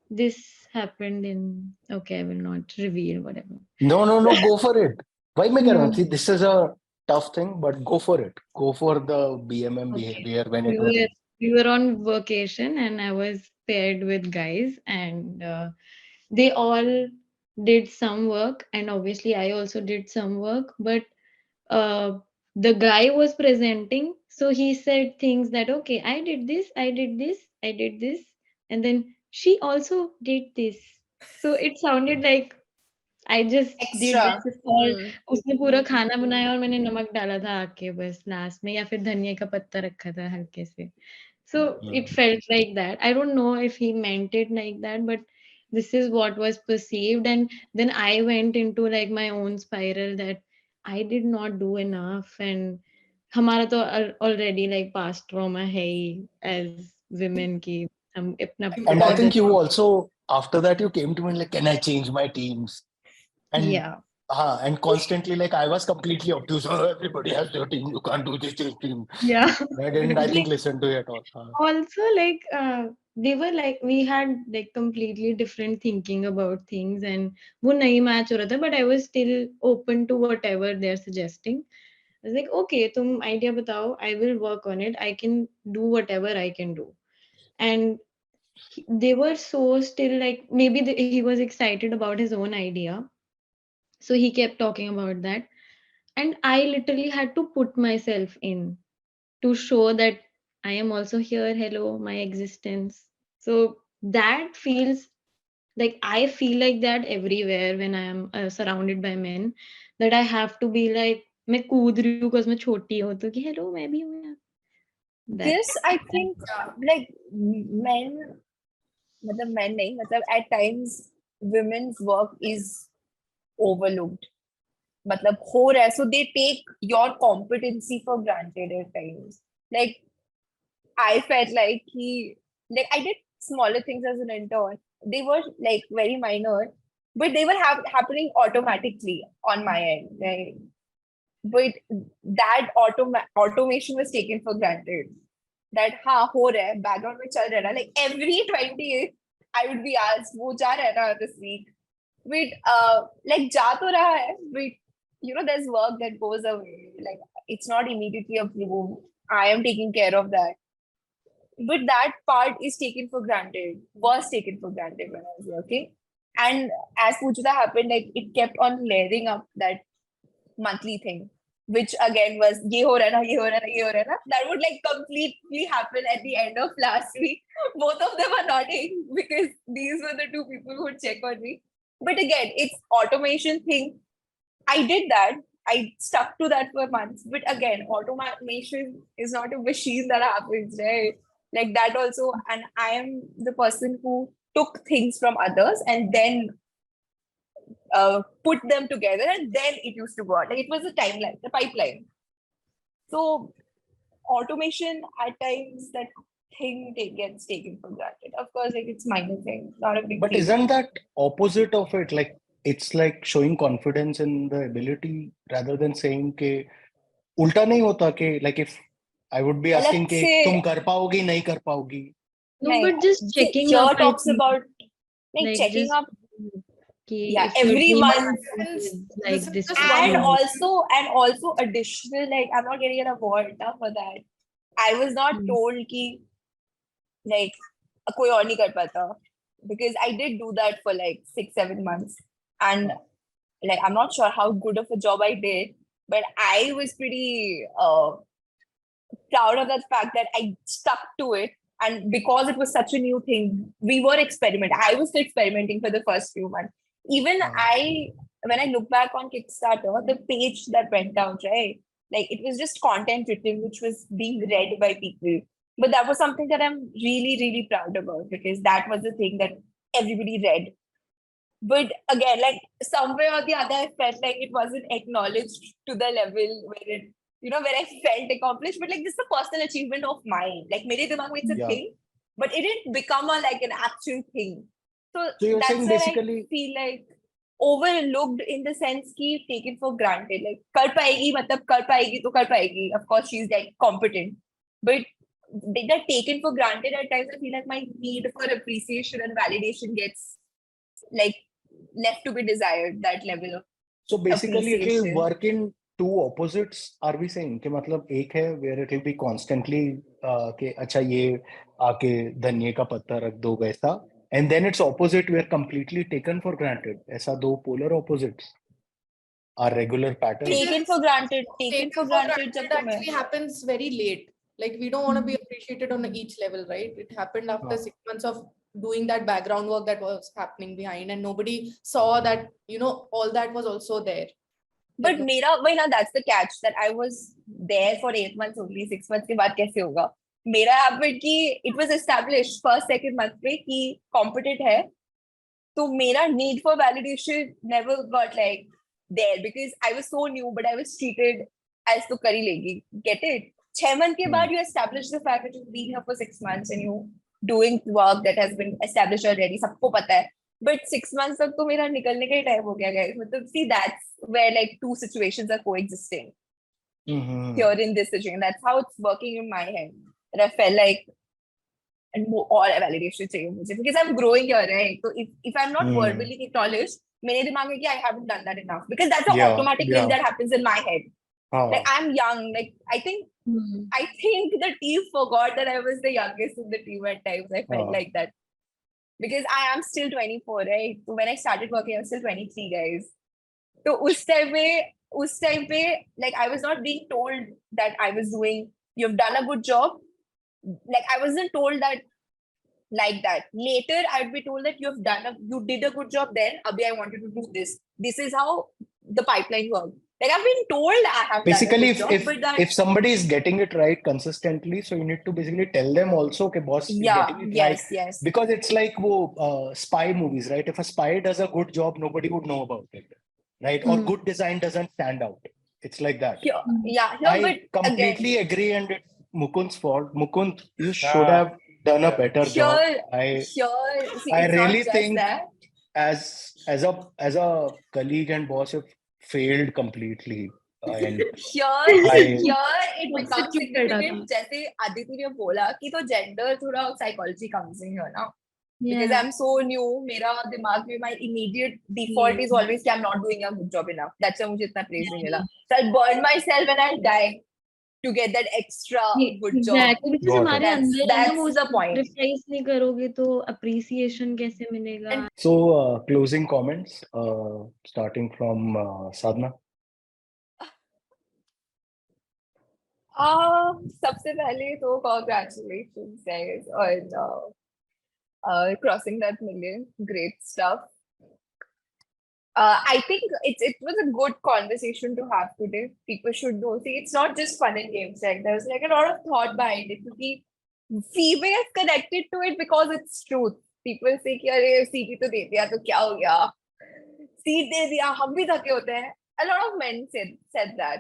this happened in, okay, I will not reveal whatever. no go for it भाई मैं कह रहा हूँ No. this is a tough thing but go for it, go for the BMM Okay. behavior when We it were, was we were on vacation and I was paired with guys, and they all did some work, and obviously I also did some work, but uh, the guy was presenting, so he said things that, okay, I did this, I did this, I did this, and then she also did this. So it sounded like I just did Extra. this all. उसने पूरा खाना बनाया और मैंने नमक डाला था आके बस लास्ट में, या फिर धनिया का पत्ता रखा था हल्के से. So it felt like that. I don't know if he meant it like that, but this is what was perceived, and then I went into like my own spiral that I did not do enough, and हमारा तो already like past trauma है ही as women की हम अपना And I बहुत think you ज्यादा also, after that, you came to me like, can I change my teams? And yeah. and constantly, like, I was completely obtuse. Oh, everybody has their team. You can't do this team. Yeah. I didn't, I think, listen to it all. Also like they were like we had like completely different thinking about things and वो नहीं match हो रहा था, but I was still open to whatever they're suggesting. I was like okay तुम idea बताओ, I will work on it, I can do whatever I can do. And they were so still like maybe he was excited about his own idea, so he kept talking about that, and I literally had to put myself in to show that I am also here. Hello, my existence. So that feels like I feel like that everywhere when I am surrounded by men, that I have to be like मैं कूद रही हूँ because मैं छोटी हूँ तो कि hello मैं भी हूँ यहाँ. This I think like men, मतलब men नहीं, मतलब at times women's work is overlooked. मतलब हो रहा है, so they take your competency for granted at times. Like I felt like like I did smaller things as an intern. They were like very minor, but they were happening automatically on my end. Right? But that automation was taken for granted. That हाँ हो रहा है, background में चल रहा है ना. Like every 20th, I would be asked, वो जा रहा है ना this week. But like जा तो रहा है, but you know there's work that goes away. Like it's not immediately approved. I am taking care of that. But that part is taken for granted, was taken for granted when I was working. And as Puchita happened, like it kept on layering up that monthly thing, which again was ye ho raha na, ye ho raha na, ye ho raha na. That would like completely happen at the end of last week. Both of them are nodding because these were the two people who would check on me. But again, it's automation thing. I did that. I stuck to that for months. But again, automation is not a machine that happens, right? Like that also. And I am the person who took things from others and then put them together, and then it used to go out. Like it was a timeline, the pipeline. So automation at times that thing gets taken for granted. Of course, like it's minor thing, not a big But deal. isn't that opposite of it? Like it's like showing confidence in the ability rather than saying कि उल्टा नहीं होता कि like if I would be asking Let's कि say तुम कर पाओगी नहीं कर पाओगी. No, नहीं, but just see, checking here up. I talks think, about like like checking just up, कि yeah, if your every team month. is This like is this just much one And more. also additional, like I'm not getting an award now for that. I was not told कि like कोई और नहीं कर पाता, because I did do that for like 6-7 months, and like I'm not sure how good of a job I did, but I was pretty proud of that fact that I stuck to it. And because it was such a new thing, we were experimenting. I was still experimenting for the first few months. Even when I look back on Kickstarter, the page that went out, right? Like it was just content written, which was being read by people. But that was something that I'm really, really proud about, because that was the thing that everybody read. But again, like somewhere or the other, I felt like it wasn't acknowledged to the level where it, where I felt accomplished. But like this is a personal achievement of mine. Like mere dimag mein it's a Yeah. thing, but it didn't become like an actual thing. So So you're that's saying where basically I feel like overlooked in the sense ki taken for granted. Like kar paegi, matlab kar paegi to kar paegi. Of course, she's like competent, but they get taken for granted at times. I feel like my need for appreciation and validation gets like left to be desired, that level of so basically it will appreciation. work in two opposites. Are we saying कि मतलब एक है where it will be constantly कि अच्छा ये आके धनिये का पत्ता रख दो वैसा, and then it's opposite where completely taken for granted. ऐसा दो polar opposites are regular patterns. Taken for granted, taken for granted जब तुम्हें actually happens very late. Like we don't want to be appreciated on each level, right? It happened after 6 months of doing that background work that was happening behind, and nobody saw that, all that was also there. but मेरा वही ना, that's the catch, that I was there for 8 months only. 6 months के बाद कैसे होगा? मेरा habit कि it was established first second month पे कि competent है, So मेरा need for validation never got like there because I was so new, but I was treated as तो करी लेगी. Get it? 6 months के बाद you establish the fact that you've been here for 6 months and you doing work that has been established already. सबको पता है. But 6 months तक तो मेरा निकलने का ही time हो गया guys. मतलब see that's where like two situations are coexisting here in this situation. That's how it's working in my head. And I felt like and more all validation चाहिए मुझे because I'm growing here, right? So if I'm not verbally acknowledged, मेरे दिमाग में कि I haven't done that enough because that's an automatic thing that happens in my head. Like I'm young, like I think the team forgot that I was the youngest in the team at times. I felt like that because I am still 24, right? So when I started working, I was still 23, guys. So उस time पे like I was not being told that I was doing. You've done a good job. Like I wasn't told that like that. Later, I'd be told that you did a good job then. Abhi, I wanted to do this. This is how the pipeline works. Like I've been told I have basically done a good job, but if somebody is getting it right consistently, so you need to basically tell them also, okay, boss, you're getting it right. Yes. Because it's like spy movies, right? If a spy does a good job, nobody would know about it, right? Or good design doesn't stand out. It's like that. I completely agree, and it's Mukund's fault. Mukund, you should have done a better job. I really think that. as a colleague and boss, you've failed completely. And here it becomes significant. जैसे Aditi ने बोला कि तो gender थोड़ा psychology comes in here now. Because I'm so new, मेरा दिमाग में my immediate default is always कि I'm not doing a good job enough. That's why मुझे इतना praise नहीं मिला. So I'll burn myself and I'll die to get that extra good job. Exactly, because हमारे अंदर that's the point. Sacrifice नहीं करोगे तो appreciation कैसे मिलेगा? So closing comments, starting from Sadhana. सबसे पहले तो congratulations guys on crossing that million. Great stuff. I think it was a good conversation to have today. People should know. See, it's not just fun and games. Like there's like a lot of thought behind it. Because females connected to it because it's truth. People say कि अरे seat तो दे दिया तो क्या हो गया? Seat दे दिया हम भी थके होते हैं. A lot of men said that.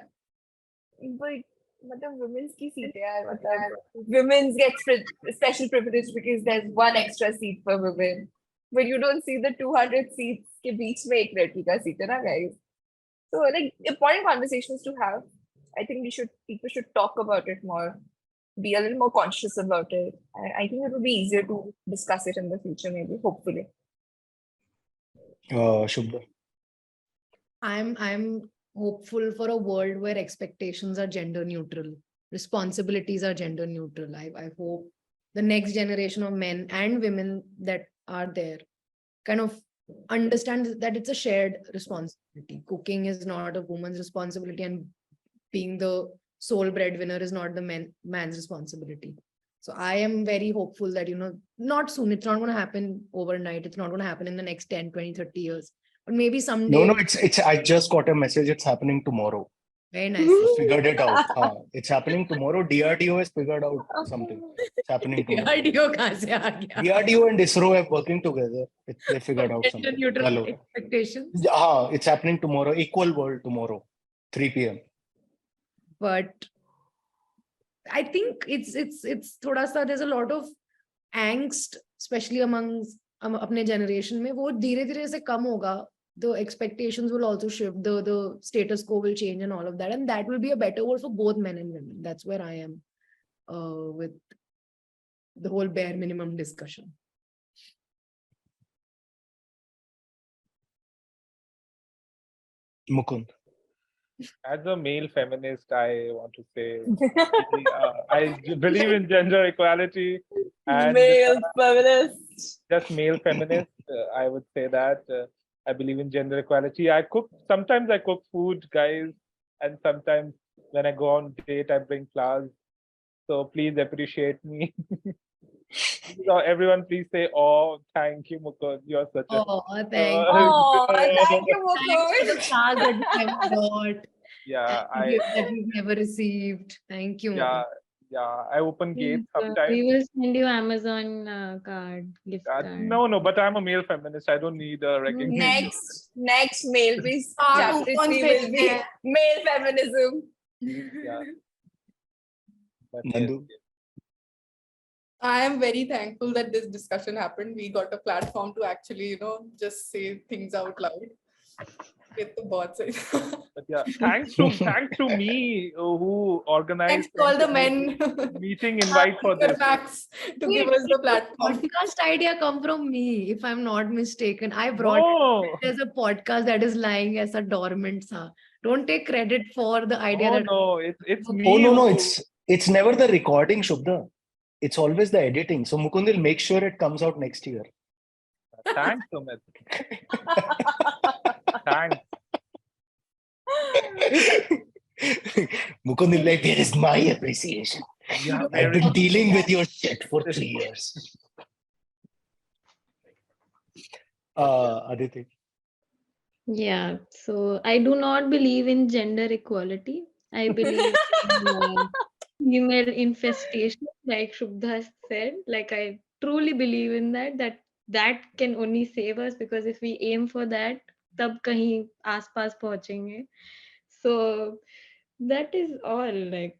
But मतलब women's की सीटें यार मतलब women's get special privilege because there's one extra seat for women. But you don't see the 200 seats के बीच में एक लड़की का सीट है ना guys. So like important conversations to have. I think people should talk about it more, be a little more conscious about it. I think it will be easier to discuss it in the future, maybe, hopefully. Shubhda. I'm hopeful for a world where expectations are gender neutral, responsibilities are gender neutral. I hope the next generation of men and women that are there kind of understand that it's a shared responsibility. Cooking is not a woman's responsibility, and being the sole breadwinner is not the man's responsibility. So I am very hopeful that, not soon, it's not going to happen overnight. It's not going to happen in the next 10, 20, 30 years. But maybe someday. No, it's I just got a message. It's happening tomorrow. Very nice. Figured it out. It's happening tomorrow. DRDO has figured out something. It's happening tomorrow. DRDO kahan se aa gaya? DRDO and ISRO are working together. They figured out something. Neutral expectations. It's happening tomorrow. Equal world tomorrow, 3 p.m. But I think it's thoda sa, there's a lot of angst, especially amongst apne generation mein. वो धीरे-धीरे से कम होगा. The expectations will also shift. The status quo will change and all of that. And that will be a better world for both men and women. That's where I am with the whole bare minimum discussion. Mukund. As a male feminist, I want to say I believe in gender equality. And male feminist. Just male feminist, I would say that. I believe in gender equality. Sometimes I cook food, guys, and sometimes when I go on date, I bring flowers. So please appreciate me. So everyone, please say, "Oh, thank you, Mukund. You're such a." Oh, thank you. Oh, thank you, Thanks for the Mukund. flowers that you never got. Yeah, that you've never received. Thank you. Yeah, Yeah, I open gates We sometimes. will send you Amazon card, gift card. No, but I'm a male feminist. I don't need a recognition. Next male please. Chapter coupons 3 will भेजते be हैं. male feminism. Yeah. But yes, Nandu? yes. I am very thankful that this discussion happened. We got a platform to actually, just say things out loud. With the bots. But yeah, thanks to me who organized Thanks to all the men. meeting invite for this. Bakarmax to Wait, give us the did platform. podcast idea come from me, if I'm not mistaken. I brought No, there's a podcast that is lying as a dormant sa. Don't take credit for the idea that no, it's me. Oh no, who- it's never the recording, Shubda. It's always the editing. So Mukund will make sure it comes out next year. Thanks, Sumit. Thanks. Mukund will be like, there is my appreciation. Yeah, I've been dealing with your shit for 3 years. Aditi. Yeah, so I do not believe in gender equality. I believe in female infestation, like Shubha said. Like I truly believe in that can only save us, because if we aim for that, तब कहीं आसपास पहुंचेंगे. So that is all. Like,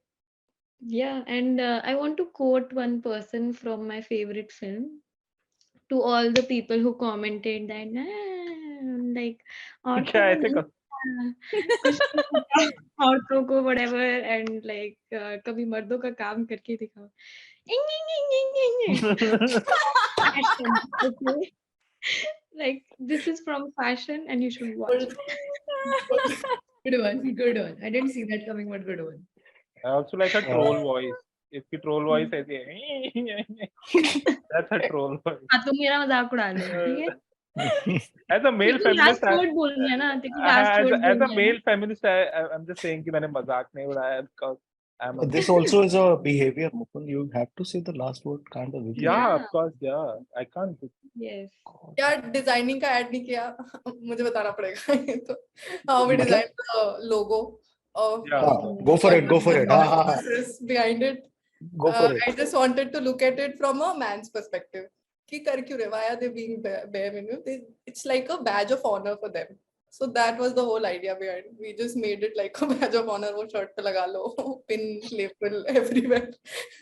yeah, and I want to quote one person from my favorite film. To all the people who commented that, like, औरतों क्या को ऐसे नहीं कुछ नहीं पता, औरतों को whatever, and like कभी मर्दों का काम करके दिखाओ. Fashion, okay? Like, this is from fashion and you should watch it. good one. I didn't see that coming, but good one. I also like a troll voice. If the troll voice ऐसे that's a troll voice. हाँ, तुम मेरा मजाक उड़ा लो, ठीक है? As a male तेरे को feminist, last word बोलना है ना, तेरे को last as word a बोलना है male ना. feminist, I'm just saying कि मैंने मजाक नहीं उड़ाया because I'm a This also is a behavior, Mukund. You have to say the last word, kind of. yeah, of course, yeah. I can't. Yes. क्या designing का add नहीं किया मुझे बताना पड़ेगा ये तो how we मतलब? designed the logo of Yeah. Go for it. process behind it. Go for it. I just wanted to look at it from a man's perspective. कि कर क्यों रहे? Why are they being bare minimum? It's like a badge of honor for them. So that was the whole idea behind it. We just made it like a badge of honor. वो shirt पे लगा लो, pin, label everywhere.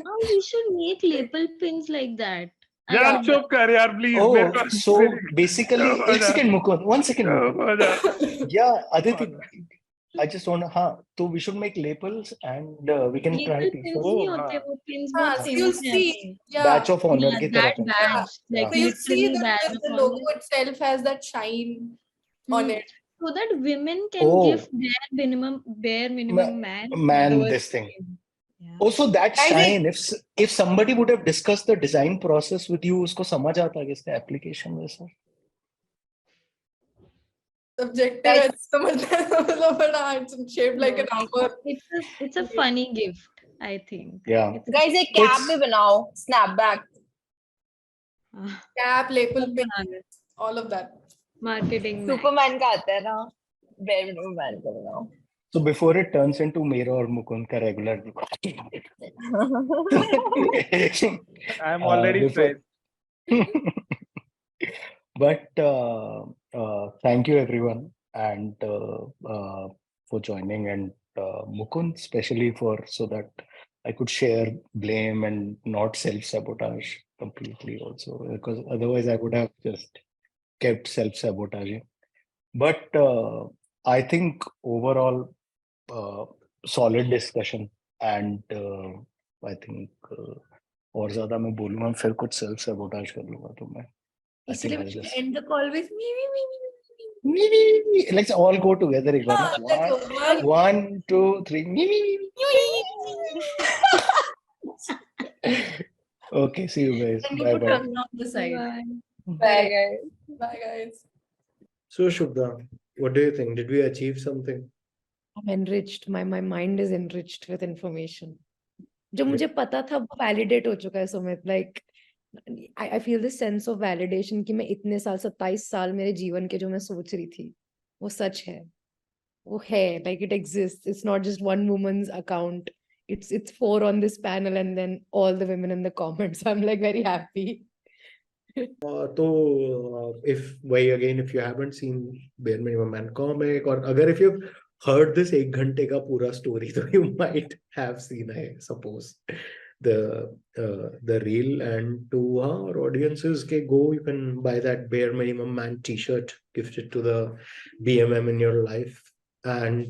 Oh, we should make lapel pins like that. यार चुप कर यार please. Oh, so basically, एक second, Mukund. 1 second, Mukund. Yeah, Aditi, I just want to, so we should make labels and we can try Lapel to pins नहीं होते, वो pins बहुत So you'll famous हैं see, अभी. yeah. Badge of honor Yeah, की that तरह. badge, like So you'll see literally badge that of the honor. logo itself has that shine on it. So that women can Oh. give bare minimum man Man, those this thing. things. Yeah. Also, that I shine, if somebody would have discussed the design process with you, उसको समझ आता कि इसका application वैसा. Subjective Guys- है, समझते हैं सब लोग, but it's shaped like a number. It's a funny gift, I think. Yeah. It's Guys, एक cap भी बनाओ, snapback. Cap, label, pin, a all of that. marketing. man. Superman का आता है ना, bare minimum man का बनाओ. So before it turns into मेरा और मुकुंद का regular. I'm already before- stressed. But thank you everyone and for joining, and Mukund especially so that I could share blame and not self-sabotage completely also, because otherwise I would have just kept self-sabotaging. But I think overall solid discussion, and I think और ज्यादा मैं बोलूँगा फिर कुछ self-sabotage कर लूँगा तो मैं. I think इसलिए I'll we should just- end the call with me. Let's all go together. एक बार ना. Let's go. 1, 2, 3. Okay, see you guys. And you Bye put bye. Rangna on the side. Bye. Bye guys. Bye guys. So, Shubda, what do you think? Did we achieve something? I'm enriched. My mind is enriched with information. जो मुझे पता था वो validate हो चुका है, Sumit. Like I feel this sense of validation कि मैं इतने साल 27 साल मेरे जीवन के जो मैं सोच रही थी वो सच है. वो है, like it exists. It's not just one woman's account it's 4 on this panel and then all the women in the comments. I'm like very happy. If you haven't seen Bare Minimum Man comic, or अगर if you've heard this 1 घंटे का पूरा story, तो you might have seen, I suppose, the reel. And to our audiences, you can buy that Bare Minimum Man t-shirt, gift it to the BMM in your life, and